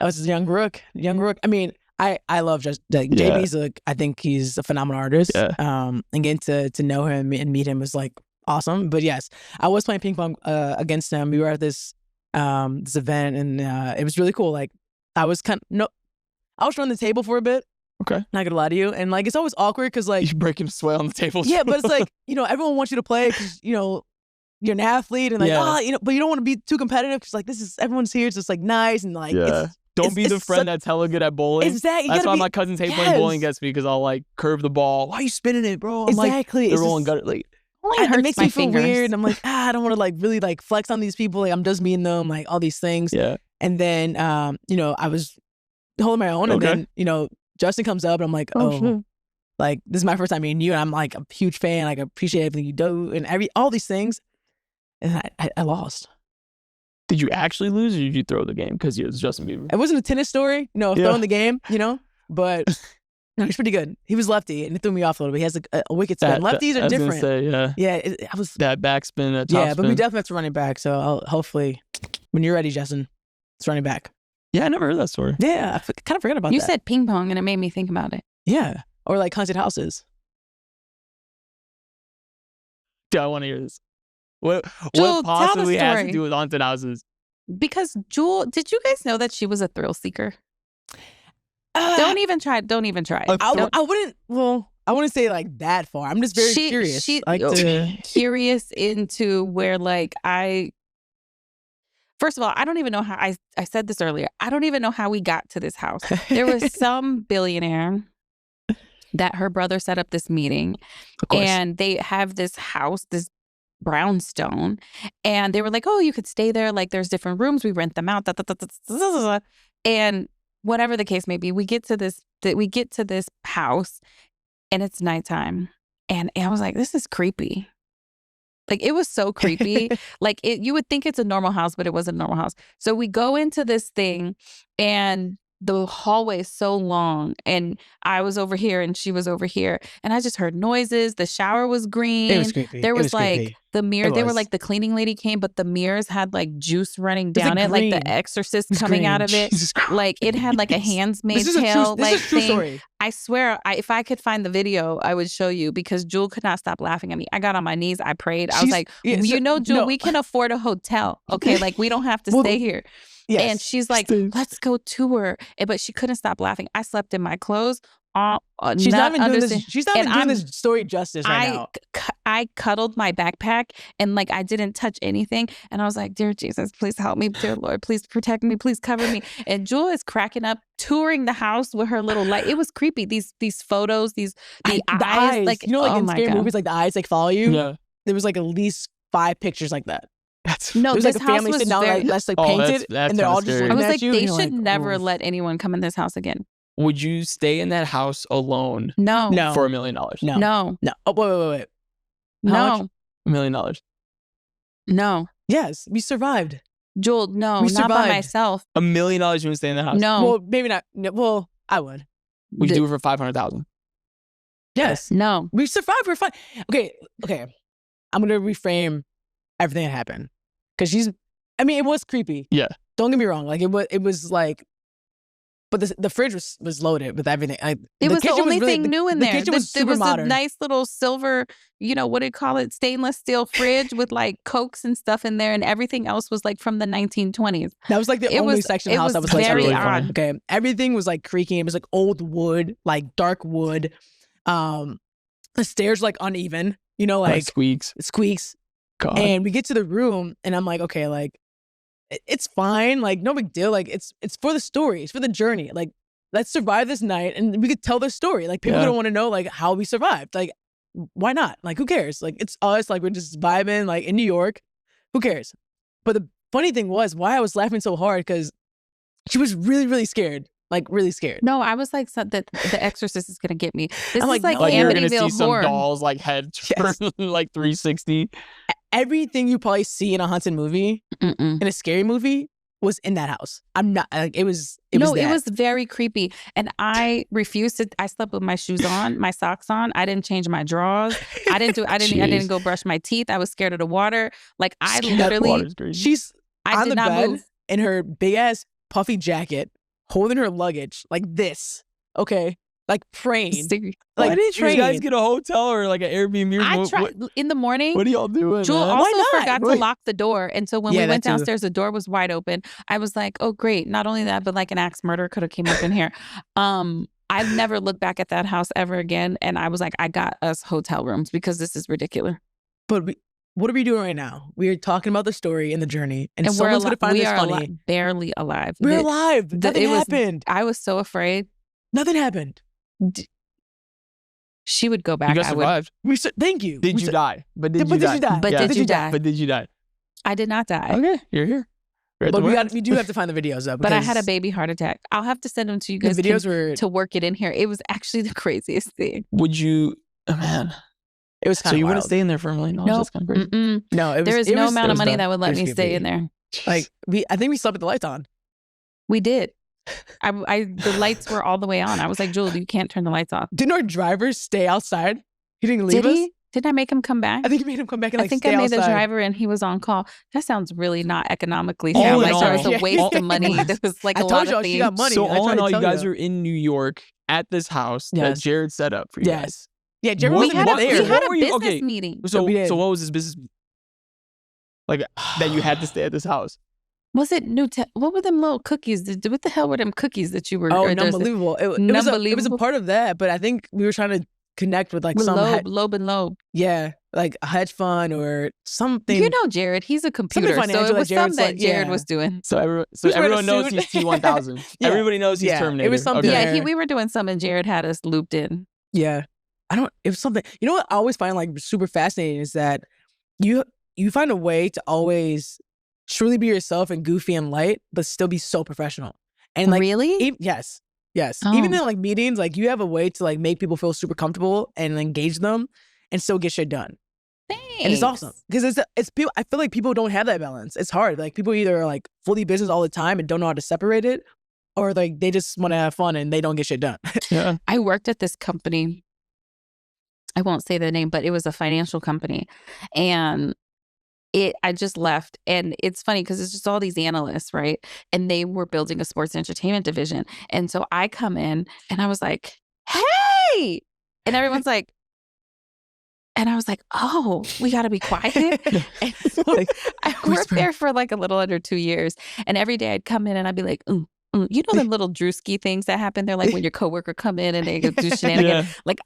was his young Rook. I mean, I love JB's I think he's a phenomenal artist. Yeah. And getting to know him and meet him was like awesome. But yes, I was playing ping pong against him. We were at this event and it was really cool. Like I was running the table for a bit. Okay. Not gonna lie to you. And like it's always awkward because like You're breaking a sweat on the table. yeah, but it's like, everyone wants you to play because, you're an athlete and like, Yeah. but you don't want to be too competitive because like everyone's here. It's just like nice and like, Yeah. Don't be the friend that's hella good at bowling. Exactly. That's why my cousins hate playing bowling against me because I'll like curve the ball. Why are you spinning it, bro? I'm Exactly. like, It's they're rolling just- gut. Like, Only it hurts makes my me feel fingers. weird. And I'm like, I don't want to like really like flex on these people. Like I'm just meeting them, like all these things. yeah. And then, I was holding my own, Okay. and then, Justin comes up, and I'm like, like this is my first time meeting you, and I'm like a huge fan. Like I appreciate everything you do, and all these things. And I lost. Did you actually lose or did you throw the game because it was Justin Bieber? It wasn't a tennis story, throwing the game, but no, he's pretty good. He was lefty, and it threw me off a little bit. He has a wicked spin. Lefties are I was gonna different. say, yeah. Yeah, I was. That backspin, that top Yeah, but we spin. definitely have to run it back. So I'll hopefully, when you're ready, Justin, it's running back. Yeah, I never heard that story. Yeah, I kind of forgot about You that. said ping pong and it made me think about it. Yeah, or like haunted houses. Dude, I want to hear this. What Jewel, tell the possibly has to story. do with haunted houses? Because Jewel, did you guys know that she was a thrill seeker? Don't even try. Don't even try. I wouldn't. Well, I wouldn't say like that far. I'm just very curious. Curious into where like First of all, I don't even know how I said this earlier. I don't even know how we got to this house. There was some billionaire that her brother set up this meeting, Of course. and they have this house, this brownstone, and they were like, "Oh, you could stay there. Like, there's different rooms. We rent them out." And whatever the case may be, we get to this house, and it's nighttime, and I was like, "This is creepy." Like, it was so creepy. Like, you would think it's a normal house, but it wasn't a normal house. So we go into this thing, and the hallway is so long, and I was over here and she was over here, and I just heard noises. The shower was green. It was creepy. There It was was like creepy. the mirror. It They were was. like, the cleaning lady came, but the mirrors had like juice running was, like, down it, like green. the Exorcist was coming out green. of it. Jesus Christ. Like, it had like a Handmaid's This is a Tale true. like This is a true thing. story. I swear, if I could find the video, I would show you, because Jewel could not stop laughing at me. I got on my knees. I prayed. I was like, Jewel, no. we can afford a hotel. Okay. Like, we don't have to Well, stay here. Yes. And she's like, Stay. let's go tour. But she couldn't stop laughing. I slept in my clothes. She's not even doing this. understand- She's not and even doing I'm- this story justice right now. I cuddled my backpack, and like, I didn't touch anything. And I was like, dear Jesus, please help me. Dear Lord, please protect me. Please cover me. And Jewel is cracking up, touring the house with her little light. It was creepy. These photos, the eyes, like, like oh in my scary God. movies, like the eyes like follow you. Yeah. There was like at least 5 pictures like that. That's No, There's this like a house family was sitting down very. that's like Oh, painted, that's and they're all kinda just scary. I looking was at like, you. they and you're should like, never oof. let anyone come in this house again. Would you stay in that house alone No. No. for $1 million? No. No. No. Oh, wait. How No. much? $1 million. No. Yes, we survived. Jewel, no, We not by survived. myself. $1 million you would stay in the house? No. Well, maybe not. No, well, I would. Would you do it for $500,000? Yes. No. We survived. We're fine. Okay. I'm gonna reframe everything that happened because it was creepy. Yeah. Don't get me wrong. Like it was like, but the fridge was loaded with everything. It was the kitchen only really- thing new in the there. kitchen was There super was modern. a nice little silver, what do you call it? Stainless steel fridge with like Cokes and stuff in there, and everything else was like from the 1920s. That was like the It only was- section of it the house that was was like very really odd. fun. Okay, everything was like creaking. It was like old wood, like dark wood. The stairs like uneven. Like squeaks. squeaks. God. And we get to the room, and I'm like, okay, like it's fine, like no big deal. Like it's for the story, it's for the journey. Like let's survive this night, and we could tell the story. Like people Yeah. don't want to know like how we survived. Like why not? Like who cares? Like it's us. Like we're just vibing. Like in New York, who cares? But the funny thing was why I was laughing so hard because she was really really scared. Like really scared. No, I was like, so that The Exorcist is gonna get me. This I'm is like, like no. Like you're gonna Amityville see some horror. dolls like head turn Yes. like 360. Everything you probably see in a haunted movie, Mm-mm. in a scary movie, was in that house. I'm not like it was It that. was very creepy. And I refused to. I slept with my shoes on, my socks on. I didn't change my drawers. I didn't go brush my teeth. I was scared of the water. Like I literally, she's I on did the not bed move. in her big ass puffy jacket, holding her luggage like this. Okay, like praying. Why Like didn't you guys praying. get a hotel or like an Airbnb? I tried in the morning. What are y'all doing? Jewel man? also not? forgot to Wait. lock the door. And so when Yeah, we that went too. downstairs, the door was wide open. I was like, oh, great. Not only that, but like an axe murder could have came up in here. I've never looked back at that house ever again. And I was like, I got us hotel rooms because this is ridiculous. But what are we doing right now? We are talking about the story and the journey, and we're someone's gonna find we this are funny. barely alive. We're alive. Nothing happened. I was so afraid. Nothing happened. She would go back. You guys survived. Thank you. Did you die? But did you die? But did you die? But did you die? I did not die. Okay, you're here. But we do have to find the videos though. But I had a baby heart attack. I'll have to send them to you guys. The videos were to work it in here. It was actually the craziest thing. Would you? Oh man, it was kind so of you wild. wouldn't stay in there for $1 million? No, That's kind of crazy. No, there is no amount of money the- that would let it was me stay creepy. in there. Like I think we slept with the lights on. We did. The lights were all the way on. I was like, Jewel, you can't turn the lights off. Didn't our driver stay outside? He didn't leave Did us. he? Didn't I make him come back? I think he made him come back and I think stay I made the outside. driver and he was on call. That sounds really not economically All sound. in Like there was all. a waste Yeah. of money. There was like I a told lot y'all of she things. got money. So I all tried in to all, you tell guys you. are in New York at this house that Yes. Jared set up for you Yes. guys. Yeah, Jeremy We wasn't had even a there. What were you- business okay. meeting. So we did. what was this business? Like that you had to stay at this house. Was it what were them little cookies? What the hell were them cookies that you were? Oh, or there's- unbelievable! It was a Unbelievable. part of that, but I think we were trying to connect with like with some Loeb and Loeb. like a hedge fund or something. You know Jared, he's a computer, so financial it that was Jared's something that like, Jared yeah. was doing. So everyone, Who's wearing a knows suit? he's T1000. Yeah. Everybody knows he's Yeah, it Terminator. was something Okay. Yeah, there. we were doing something. Jared had us looped in. Yeah, it was something. You know what I always find like super fascinating is that you find a way to always truly be yourself and goofy and light, but still be so professional. And like Really? yes. Oh. Even in like meetings, like you have a way to like make people feel super comfortable and engage them, and still get shit done. Thanks. And it's awesome because it's people. I feel like people don't have that balance. It's hard. Like people either are like fully business all the time and don't know how to separate it, or like they just want to have fun and they don't get shit done. Yeah. I worked at this company. I won't say the name, but it was a financial company. And I just left. And it's funny because it's just all these analysts, right? And they were building a sports entertainment division. And so I come in and I was like, hey. And everyone's like, and I was like, oh, we got to be quiet. And so I worked there for like a little under 2 years. And every day I'd come in and I'd be like, you know, the little drewski things that happen there, like when your coworker come in and they go do shenanigans. Yeah. Like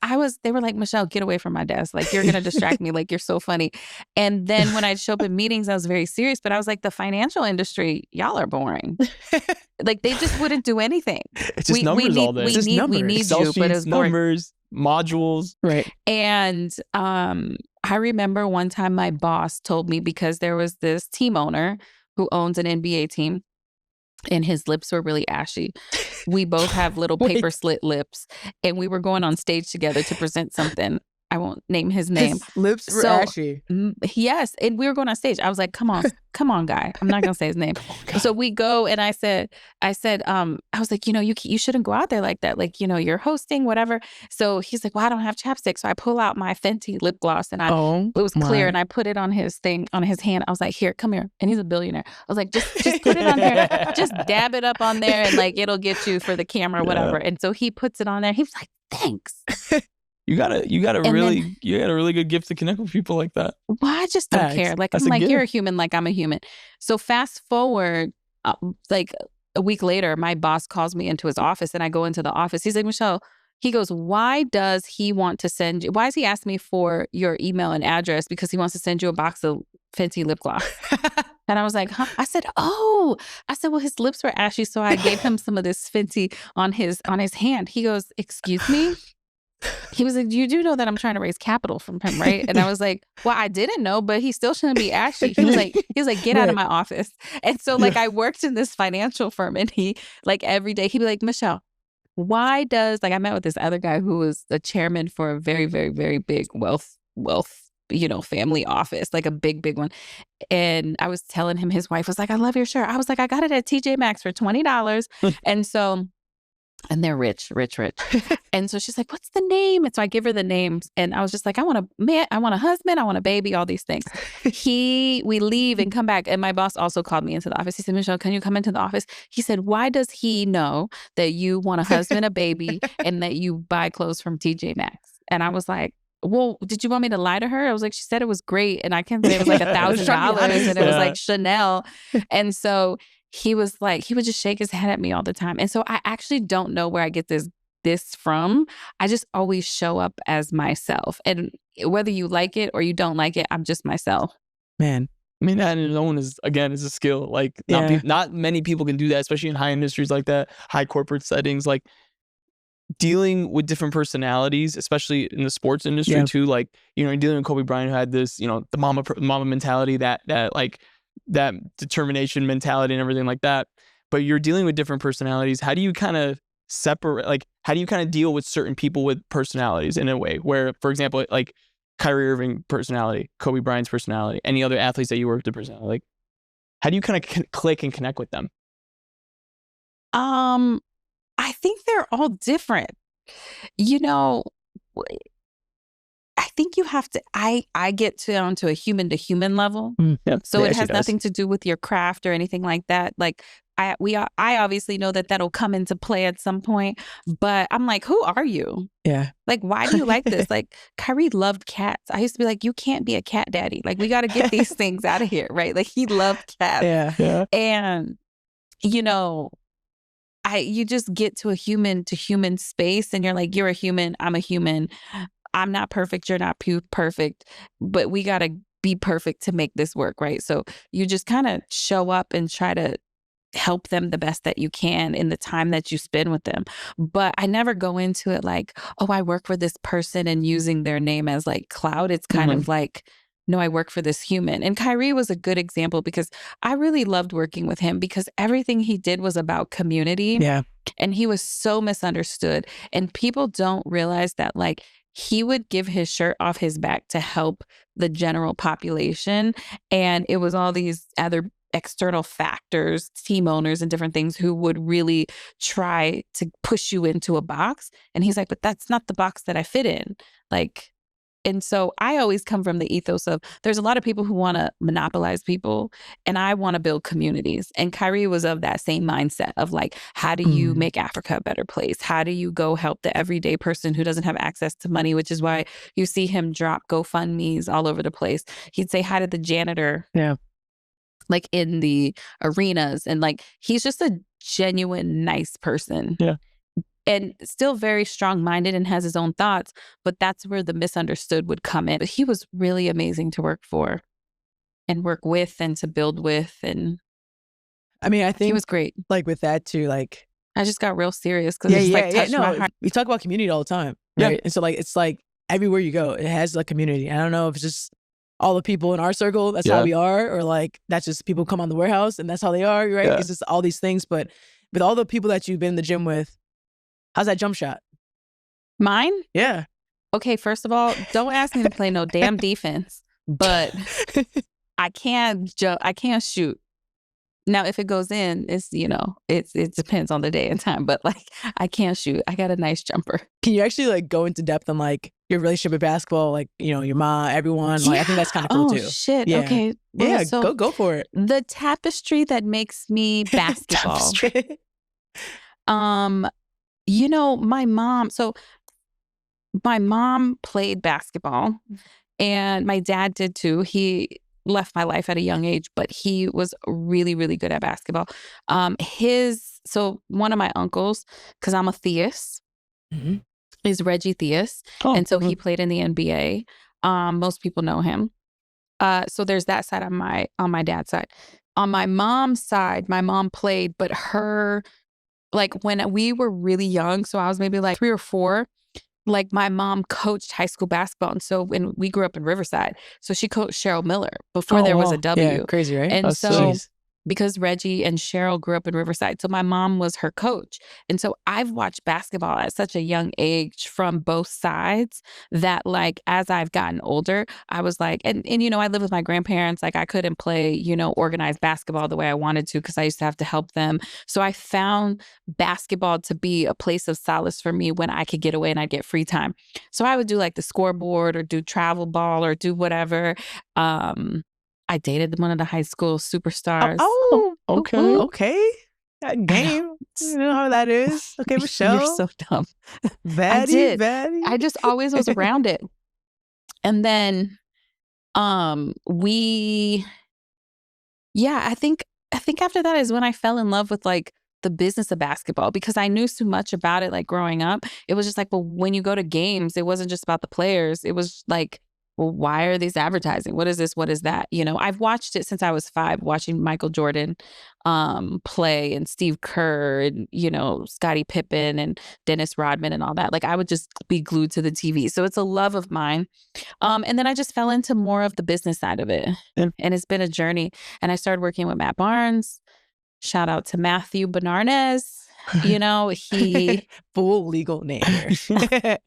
they were like, Michelle, get away from my desk. Like, you're going to distract me. Like, you're so funny. And then when I'd show up in meetings, I was very serious, but I was like, the financial industry, y'all are boring. Like, they just wouldn't do anything. It's just numbers all day. We need Excel you, but it sheets, was boring. numbers, modules. Right. And I remember one time my boss told me, because there was this team owner who owns an NBA team, and his lips were really ashy. We both have little paper slit lips, and we were going on stage together to present something. I won't name his name. His lips were So- ashy. Yes, and we were going on stage. I was like, "Come on, guy." I'm not gonna say his name. So we go, and I said, I was like, you shouldn't go out there like that. Like, you're hosting, whatever. So he's like, well, I don't have chapstick. So I pull out my Fenty lip gloss, and it was clear, and I put it on his hand. I was like, here, come here. And he's a billionaire. I was like, just put it on there. Just dab it up on there, and like it'll get you for the camera, whatever. And so he puts it on there. He was like, thanks. You got a really good gift to connect with people like that. Well, I just don't Thanks. care. Like, That's I'm a like, you're a gift. human, like I'm a human. So fast forward, like a week later, my boss calls me into his office, and I go into the office. He's like, Michelle, he goes, why does he want to send you? Why is he asking me for your email and address? Because he wants to send you a box of Fenty lip gloss. And I was like, huh? I said, well, his lips were ashy, so I gave him some of this Fenty on his hand. He goes, excuse me? He was like, you do know that I'm trying to raise capital from him, right? And I was like, well, I didn't know, but he still shouldn't be ashy. He was like, get out of my office. And so like I worked in this financial firm, and he like every day he'd be like, Michelle, why does, like, I met with this other guy who was a chairman for a very, very, very big wealth family office, like a big, big one. And I was telling him, his wife was like, I love your shirt. I was like, I got it at TJ Maxx for $20. And they're rich. And so she's like, what's the name? And so I give her the names. And I was just like, I want a man, I want a husband, I want a baby, all these things. We leave and come back. And my boss also called me into the office. He said, Michelle, can you come into the office? He said, why does he know that you want a husband, a baby, and that you buy clothes from TJ Maxx? And I was like, well, did you want me to lie to her? I was like, she said it was great. And I can't say it was like $1,000 and it was like Chanel. And so he was like, he would just shake his head at me all the time. And so I actually don't know where I get this from. I just always show up as myself. And whether you like it or you don't like it, I'm just myself. Man. I mean, that in its own is a skill. Like, not many people can do that, especially in high industries like that, high corporate settings. Like, dealing with different personalities, especially in the sports industry too. Like, dealing with Kobe Bryant, who had this, the mama mentality, that determination mentality and everything like that. But you're dealing with different personalities. How do you kind of separate, like, how do you kind of deal with certain people with personalities in a way where, for example, like Kyrie Irving personality, Kobe Bryant's personality, any other athletes that you work with personality, like, how do you kind of click and connect with them? I think they're all different. I think you have to, I get down to a human to human level. So it has nothing to do with your craft or anything like that. Like, I obviously know that that'll come into play at some point, but I'm like, who are you? Yeah. Like, why do you like this? Like, Kyrie loved cats. I used to be like, you can't be a cat daddy. Like, we got to get these things out of here, right? Like, he loved cats. Yeah. And, you just get to a human to human space and you're like, you're a human, I'm a human. I'm not perfect, you're not perfect, but we got to be perfect to make this work, right? So you just kind of show up and try to help them the best that you can in the time that you spend with them. But I never go into it like, oh, I work for this person and using their name as like clout. It's kind of like, no, I work for this human. And Kyrie was a good example because I really loved working with him because everything he did was about community. Yeah. And he was so misunderstood. And people don't realize that, like, he would give his shirt off his back to help the general population. And it was all these other external factors, team owners and different things who would really try to push you into a box. And he's like, but that's not the box that I fit in. Like, and so I always come from the ethos of there's a lot of people who want to monopolize people and I want to build communities. And Kyrie was of that same mindset of like, how do you make Africa a better place? How do you go help the everyday person who doesn't have access to money, which is why you see him drop GoFundMes all over the place. He'd say hi to the janitor. Yeah. Like in the arenas. And like, he's just a genuine, nice person. Yeah. And still very strong-minded and has his own thoughts, but that's where the misunderstood would come in. But he was really amazing to work for and work with and to build with. And I mean, I think he was great. Like with that too, like I just got real serious because it like touched my heart. We talk about community all the time, right? Yeah. And so like, it's like everywhere you go, it has a community. I don't know if it's just all the people in our circle, that's how we are, or like that's just people come on the warehouse and that's how they are, right? Yeah. It's just all these things. But with all the people that you've been in the gym with, how's that jump shot? Mine? Yeah. Okay, first of all, don't ask me to play no damn defense, but I can't shoot. Now, if it goes in, it's, it depends on the day and time, but like I can't shoot. I got a nice jumper. Can you actually like go into depth on like your relationship with basketball, like, your mom, everyone? Like, I think that's kind of cool too. Oh, shit. Yeah. Okay. Well, yeah, so go for it. The tapestry that makes me basketball. My mom played basketball and my dad did too. He left my life at a young age, but he was really, really good at basketball. So one of my uncles, because I'm a Theus, is Reggie Theus. And so he played in the NBA. Most people know him. So there's that side on my dad's side. On my mom's side, my mom played, but her, like when we were really young, so I was maybe like 3 or 4, like my mom coached high school basketball. And so when we grew up in Riverside, so she coached Cheryl Miller before there was a W. Yeah, crazy, right? And because Reggie and Cheryl grew up in Riverside. So my mom was her coach. And so I've watched basketball at such a young age from both sides that like as I've gotten older, I was like, and you know, I live with my grandparents. Like I couldn't play, you know, organized basketball the way I wanted to because I used to have to help them. So I found basketball to be a place of solace for me when I could get away and I'd get free time. So I would do like the scoreboard or do travel ball or do whatever. I dated one of the high school superstars. Oh, Okay. okay. That game. You know how that is. Okay, Michelle. You're so dumb. Very, I did. very. I just always was around it. And then I think after that is when I fell in love with like the business of basketball because I knew so much about it like growing up. It was just like, well, when you go to games, it wasn't just about the players. It was like, well, why are these advertising? What is this? What is that? You know, I've watched it since I was 5, watching Michael Jordan play and Steve Kerr and, you know, Scottie Pippen and Dennis Rodman and all that. Like I would just be glued to the TV. So it's a love of mine. And then I just fell into more of the business side of it. Yeah. And it's been a journey. And I started working with Matt Barnes. Shout out to Matthew Benarnez. You know, he full legal name here. Mr.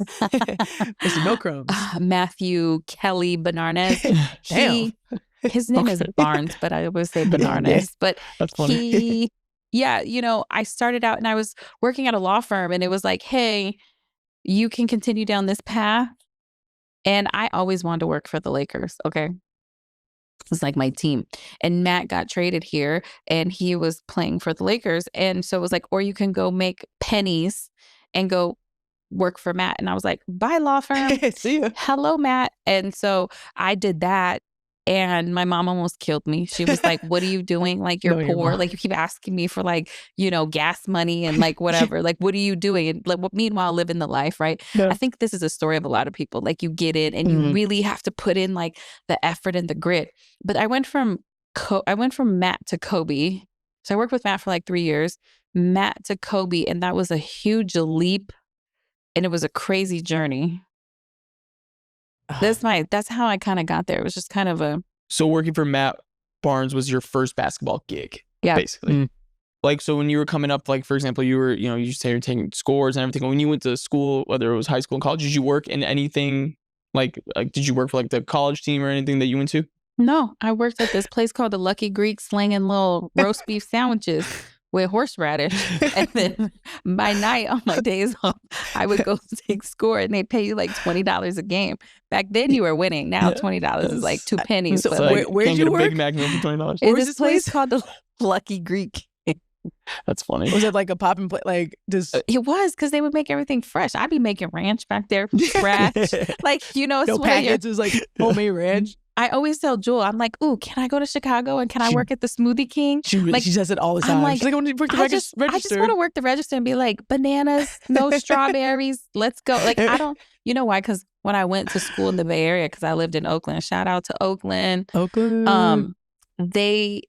No Crumbs. Matthew Kelly Benarnez. Damn. His name is Barnes, but I always say Benarnez. But That's funny. you know, I started out and I was working at a law firm and it was like, hey, you can continue down this path. And I always wanted to work for the Lakers. Okay. It's like my team. And Matt got traded here and he was playing for the Lakers. And so it was like, or you can go make pennies and go work for Matt. And I was like, bye, law firm. See ya. Hello, Matt. And so I did that. And my mom almost killed me. She was like, what are you doing? Like, you're poor. Like, you keep asking me for like, you know, gas money and like whatever. Like, what are you doing? And like, meanwhile, living the life, right? Yeah. I think this is a story of a lot of people. Like, you get in and you really have to put in like the effort and the grit. But I went from Matt to Kobe. So I worked with Matt for like 3 years, Matt to Kobe. And that was a huge leap. And it was a crazy journey. That's how I kind of got there. It was just kind of a... So working for Matt Barnes was your first basketball gig, yeah, basically. Like, so when you were coming up, like, for example, you were, you know, you say you're taking scores and everything. When you went to school, whether it was high school and college, did you work in anything, like did you work for like the college team or anything that you went to? No, I worked at this place called the Lucky Greek, slinging little roast beef sandwiches with horseradish. And then by night on my days off, I would go take score and they pay you like $20 a game. Back then you were winning. Now $20 is like 2 pennies. So but like, where'd you work? Big Mac meal for $20. In this place called the Lucky Greek. That's funny. Was it like a pop and play? Like just it was because they would make everything fresh. I'd be making ranch back there from scratch. Like, you know, no packets. It was like homemade ranch. I always tell Jewell, I'm like, ooh, can I go to Chicago and can I work at the Smoothie King? She says it all the time. I'm like, she's like, I want to work the register. I just want to work the register and be like, bananas, no strawberries, let's go. Like, I don't, you know why? Because when I went to school in the Bay Area, because I lived in Oakland, shout out to Oakland. I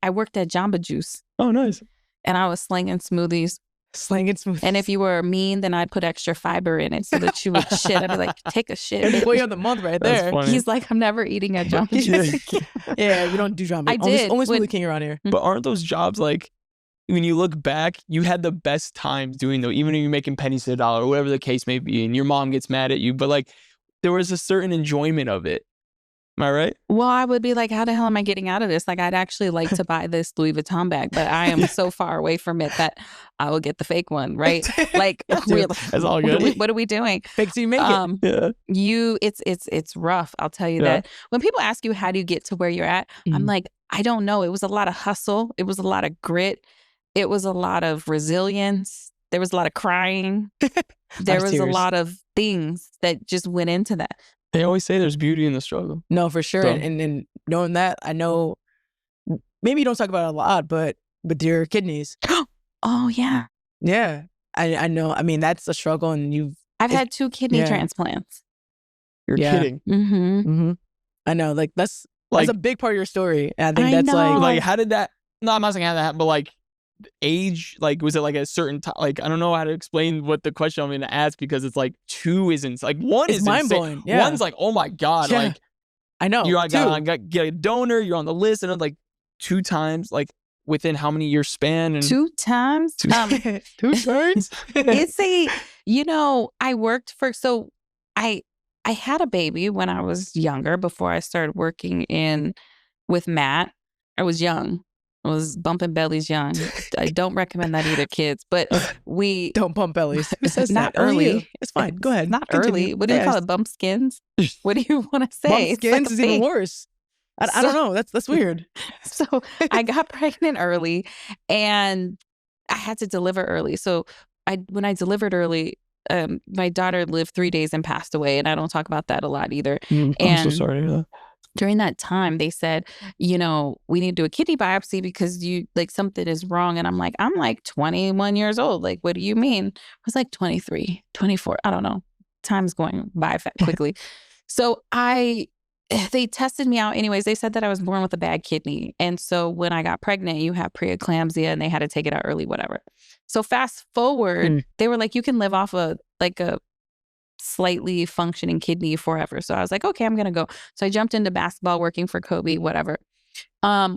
worked at Jamba Juice. Oh, nice. And I was slinging smoothies. And if you were mean, then I'd put extra fiber in it so that you would shit. I'd be like, take a shit. Employee of the month right there. He's like, I'm never eating at Jamba Juice. Yeah, we don't do Jamba. I did. Only Smoothie King around here. But aren't those jobs like, when you look back, you had the best times doing though, even if you're making pennies to the dollar or whatever the case may be, and your mom gets mad at you, but like there was a certain enjoyment of it. Am I right? Well, I would be like, how the hell am I getting out of this? Like, I'd actually like to buy this Louis Vuitton bag, but I am so far away from it that I will get the fake one, right? Like, that's all good. What are we doing? Fake till you make it. It's rough. I'll tell you that. When people ask you, how do you get to where you're at? I'm like, I don't know. It was a lot of hustle. It was a lot of grit. It was a lot of resilience. There was a lot of crying. There was a lot of things that just went into that. They always say there's beauty in the struggle. No, for sure. So. And knowing that, I know maybe you don't talk about it a lot, but your kidneys. Oh, yeah. Yeah. I know. I mean, that's a struggle and I've had 2 kidney transplants. You're kidding. Mm-hmm. I know. Like, that's a big part of your story. And I think that's like, how did that, no, I'm not saying how that happened, but like, age, like was it like a certain time? Like I don't know how to explain what the question I'm going to ask because it's like 2 isn't like 1 is mind blowing. Yeah. 1's like, oh my god, like I know you got get a donor, you're on the list, and like 2 times, like within how many years span? And 2 times. 2 times? It's I worked for, so I had a baby when I was younger before I started working with Matt. I was young. I was bumping bellies young. I don't recommend that either, kids. But we Don't bump bellies. It says not that. Only early. you. It's fine. Go ahead. Not Continue. early. What do you call it? Bump skins? What do you want to say? Bump It's like skins a is even thing. worse. I don't know. That's weird. So I got pregnant early, and I had to deliver early. So when I delivered early, my daughter lived 3 days and passed away, and I don't talk about that a lot either. I'm so sorry to hear that. During that time, they said, we need to do a kidney biopsy because something is wrong. And I'm like 21 years old. Like, what do you mean? I was like 23, 24. I don't know. Time's going by quickly. So they tested me out anyways. They said that I was born with a bad kidney. And so when I got pregnant, you have preeclampsia and they had to take it out early, whatever. So fast forward, they were like, you can live off a slightly functioning kidney forever. So I was like, okay, I'm going to go. So I jumped into basketball, working for Kobe, whatever.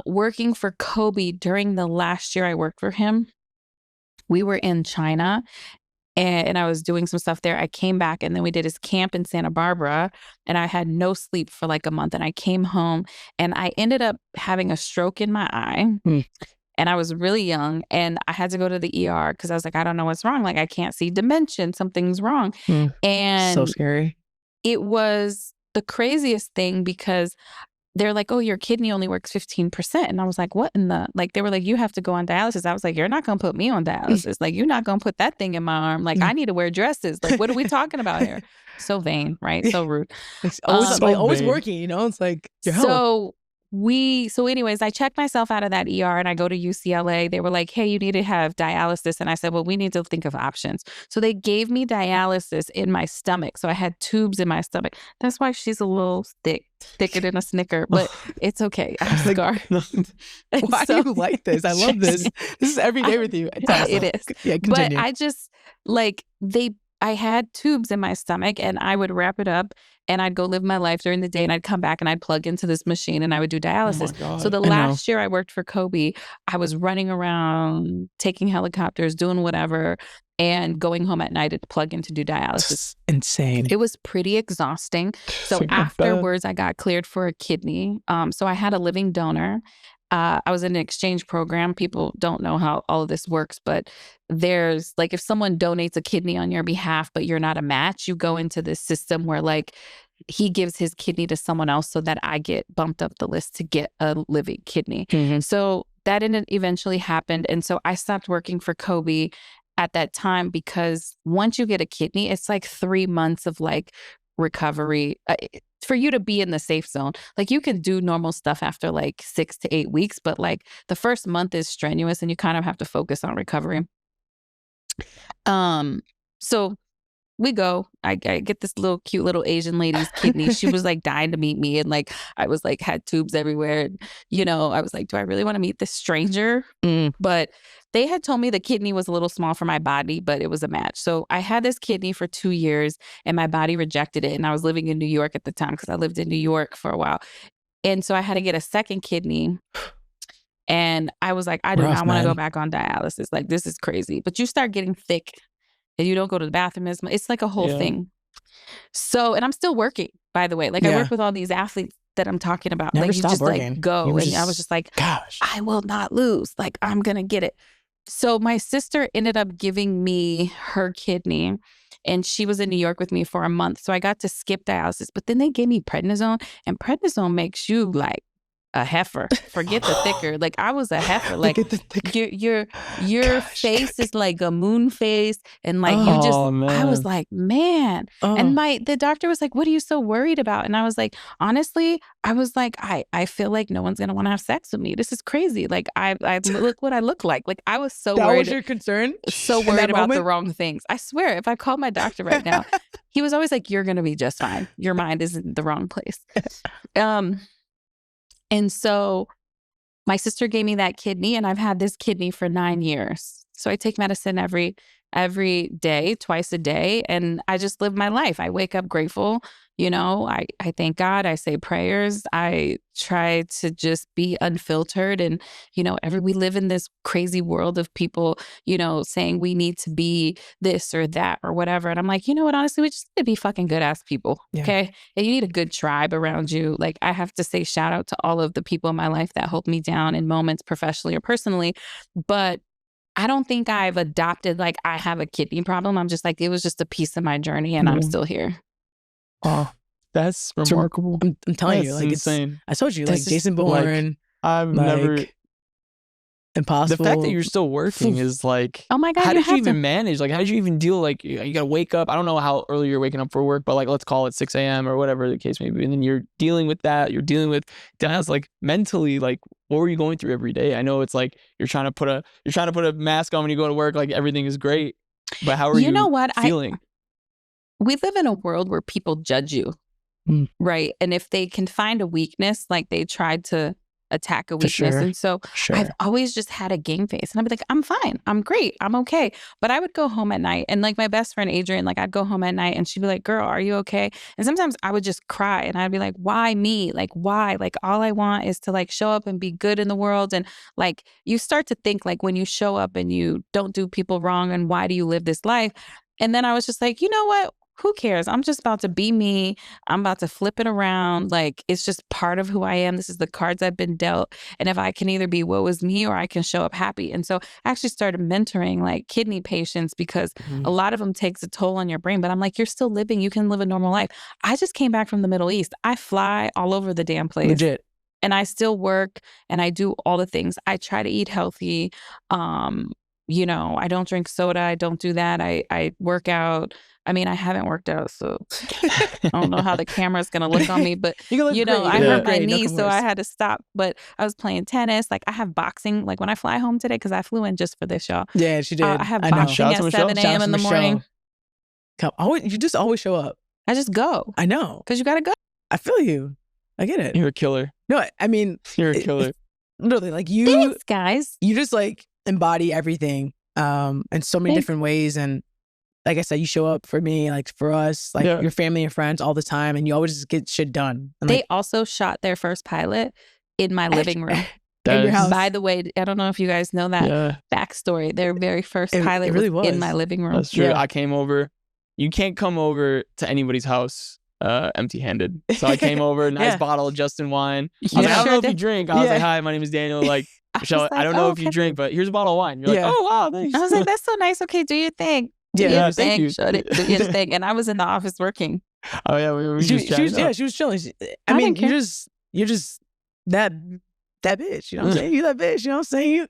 Working for Kobe during the last year I worked for him, we were in China and I was doing some stuff there. I came back and then we did his camp in Santa Barbara and I had no sleep for like a month and I came home and I ended up having a stroke in my eye. And I was really young and I had to go to the ER because I was like, I don't know what's wrong. Like, I can't see dimension. Something's wrong. And so scary. It was the craziest thing because they're like, oh, your kidney only works 15%. And I was like, what in the, they were like, you have to go on dialysis. I was like, you're not going to put me on dialysis. Like, you're not going to put that thing in my arm. Like, I need to wear dresses. Like, what are we talking about here? So vain, right? So rude. It's always, so always vain. working, It's like your health. So anyways, I checked myself out of that ER and I go to UCLA. They were like, hey, you need to have dialysis. And I said, well, we need to think of options. So they gave me dialysis in my stomach. So I had tubes in my stomach. That's why she's a little thicker than a Snicker, but it's okay. I have a scar. Why do you like this? I love this. This is every day with you. It is. Yeah, continue. But I just I had tubes in my stomach and I would wrap it up and I'd go live my life during the day and I'd come back and I'd plug into this machine and I would do dialysis. So the last year I worked for Kobe, I was running around, taking helicopters, doing whatever, and going home at night to plug in to do dialysis. That's insane. It was pretty exhausting. So afterwards, I got cleared for a kidney. So I had a living donor. I was in an exchange program. People don't know how all of this works, but there's if someone donates a kidney on your behalf, but you're not a match, you go into this system where he gives his kidney to someone else so that I get bumped up the list to get a living kidney. So that eventually happened. And so I stopped working for Kobe at that time because once you get a kidney, it's 3 months of recovery for you to be in the safe zone. You can do normal stuff after 6 to 8 weeks, but the first month is strenuous and you kind of have to focus on recovery. So we go, I get this cute little Asian lady's kidney. She was dying to meet me. And I was had tubes everywhere. And, I was like, do I really want to meet this stranger? But they had told me the kidney was a little small for my body, but it was a match. So I had this kidney for 2 years and my body rejected it. And I was living in New York at the time because I lived in New York for a while. And so I had to get a second kidney. And I was like, I do not want to go back on dialysis. This is crazy. But you start getting thick and you don't go to the bathroom as much. It's a whole thing. So, and I'm still working, by the way. I work with all these athletes that I'm talking about. Never you stop just working. Go. And I was just gosh, I will not lose. I'm going to get it. So my sister ended up giving me her kidney and she was in New York with me for a month. So I got to skip dialysis, but then they gave me prednisone and prednisone makes you a heifer. Forget the thicker. I was a heifer. Your face is a moon face, and you just. Man. I was like, man. And the doctor was like, "What are you so worried about?" And I was like, honestly, I was like, I feel like no one's gonna want to have sex with me. This is crazy. I look what I look like. I was so that worried. was your concern. So worried about the wrong things. I swear, if I called my doctor right now, he was always like, "You're gonna be just fine. Your mind is in the wrong place." And so my sister gave me that kidney and I've had this kidney for 9 years. So I take medicine every day, twice a day. And I just live my life. I wake up grateful You know, I thank God, I say prayers, I try to just be unfiltered. And, you know, we live in this crazy world of people, you know, saying we need to be this or that or whatever. And I'm like, you know what, honestly, we just need to be fucking good ass people. Yeah. Okay. And you need a good tribe around you. Like, I have to say shout out to all of the people in my life that hold me down in moments professionally or personally. But I don't think I've adopted, like, I have a kidney problem. I'm just like, it was just a piece of my journey and I'm still here. Oh, that's remarkable. I'm telling That's you, like, insane. I told you, This like, is, Jason Bourne, I've like, never. impossible. The fact that you're still working is like, oh my God, how you did you have even to. manage? Like, how did you even deal? Like, you got to wake up. I don't know how early you're waking up for work, but like, let's call it 6 a.m. or whatever the case may be. And then you're dealing with that. You're dealing with that's like mentally, like, what were you going through every day? I know it's like you're trying to put a mask on when you go to work. Like, everything is great, but how are you know what? feeling? We live in a world where people judge you, right? And if they can find a weakness, like, they try to attack a weakness. sure. And so I've always just had a game face, and I'd be like, I'm fine, I'm great, I'm okay. But I would go home at night, and like my best friend Adrienne, like, I'd go home at night and she'd be like, girl, are you okay? And sometimes I would just cry, and I'd be like, why me? Like, why? Like, all I want is to like show up and be good in the world. And like, you start to think, like, when you show up and you don't do people wrong, and why do you live this life? And then I was just like, you know what? Who cares? I'm just about to be me. I'm about to flip it around. Like, it's just part of who I am. This is the cards I've been dealt. And if I can either be woe is me, or I can show up happy. And so I actually started mentoring like kidney patients, because a lot of them takes a toll on your brain. But I'm like, you're still living. You can live a normal life. I just came back from the Middle East. I fly all over the damn place. Legit. And I still work and I do all the things. I try to eat healthy. You know, I don't drink soda. I don't do that. I work out. I mean, I haven't worked out, so I don't know how the camera's going to look on me, but you know, I hurt my knee, so I had to stop. But I was playing tennis. Like, I have boxing. Like, when I fly home today, because I flew in just for this, y'all. Yeah, she did. I have boxing at 7 a.m. in the morning. You just always show up. I just go. I know. Because you got to go. I feel you. I get it. You're a killer. No, I mean, you're a killer. Literally, like, you. Thanks, guys. You just like embody everything in so many different ways. And like I said, you show up for me, like, for us, like, your family and friends all the time, and you always just get shit done. And they like, also shot their first pilot in my living room. In your house. By the way, I don't know if you guys know that backstory. Their very first pilot really was in my living room. That's true. I came over. You can't come over to anybody's house empty-handed. So I came over, nice bottle of Justin wine. I was like, I don't know if you drink. I was like, hi, my name is Daniel. Like, Michelle, like, I don't know if you drink, but here's a bottle of wine. You're like, oh, wow, thanks. I was like, that's so nice. Okay, do your thing. Do your thing. Shut it. Do your thing. And I was in the office working. Oh, yeah. We were just chatting. She was chilling. I mean, you're just that bitch. You know what I'm saying? You that bitch. You know what I'm saying?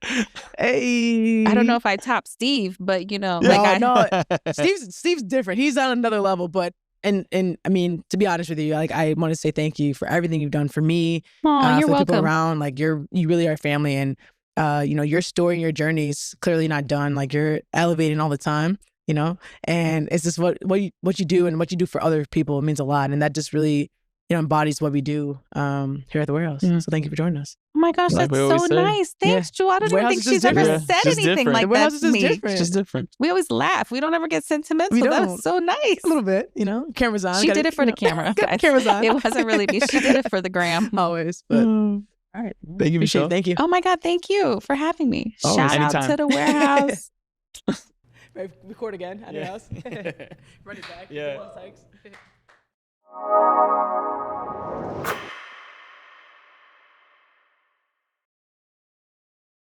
Hey. I don't know if I top Steve, but, you know. No. Steve's different. He's on another level, but and I mean, to be honest with you, like, I want to say thank you for everything you've done for me. Oh, you're for welcome. people around. Like, you really are family, and you know, your story and your journey is clearly not done. Like, you're elevating all the time, you know, and it's just what you do and what you do for other people. It means a lot, and that just really, you know, embodies what we do here at the Warehouse. So thank you for joining us. Oh my gosh, Like that's so nice. Thanks, Jewell. I don't even think she's ever said anything like that to me. It's just different. We always laugh. We don't ever get sentimental. That's so nice. A little bit, you know. Camera's on. She did it for the camera. Camera's on. It wasn't really me. She did it for the gram. Always. But all right. Thank you, Michelle. Thank you. Oh my God, thank you for having me. Oh, Shout anytime. out to the Warehouse. Record again at your house. Run it back. Yeah.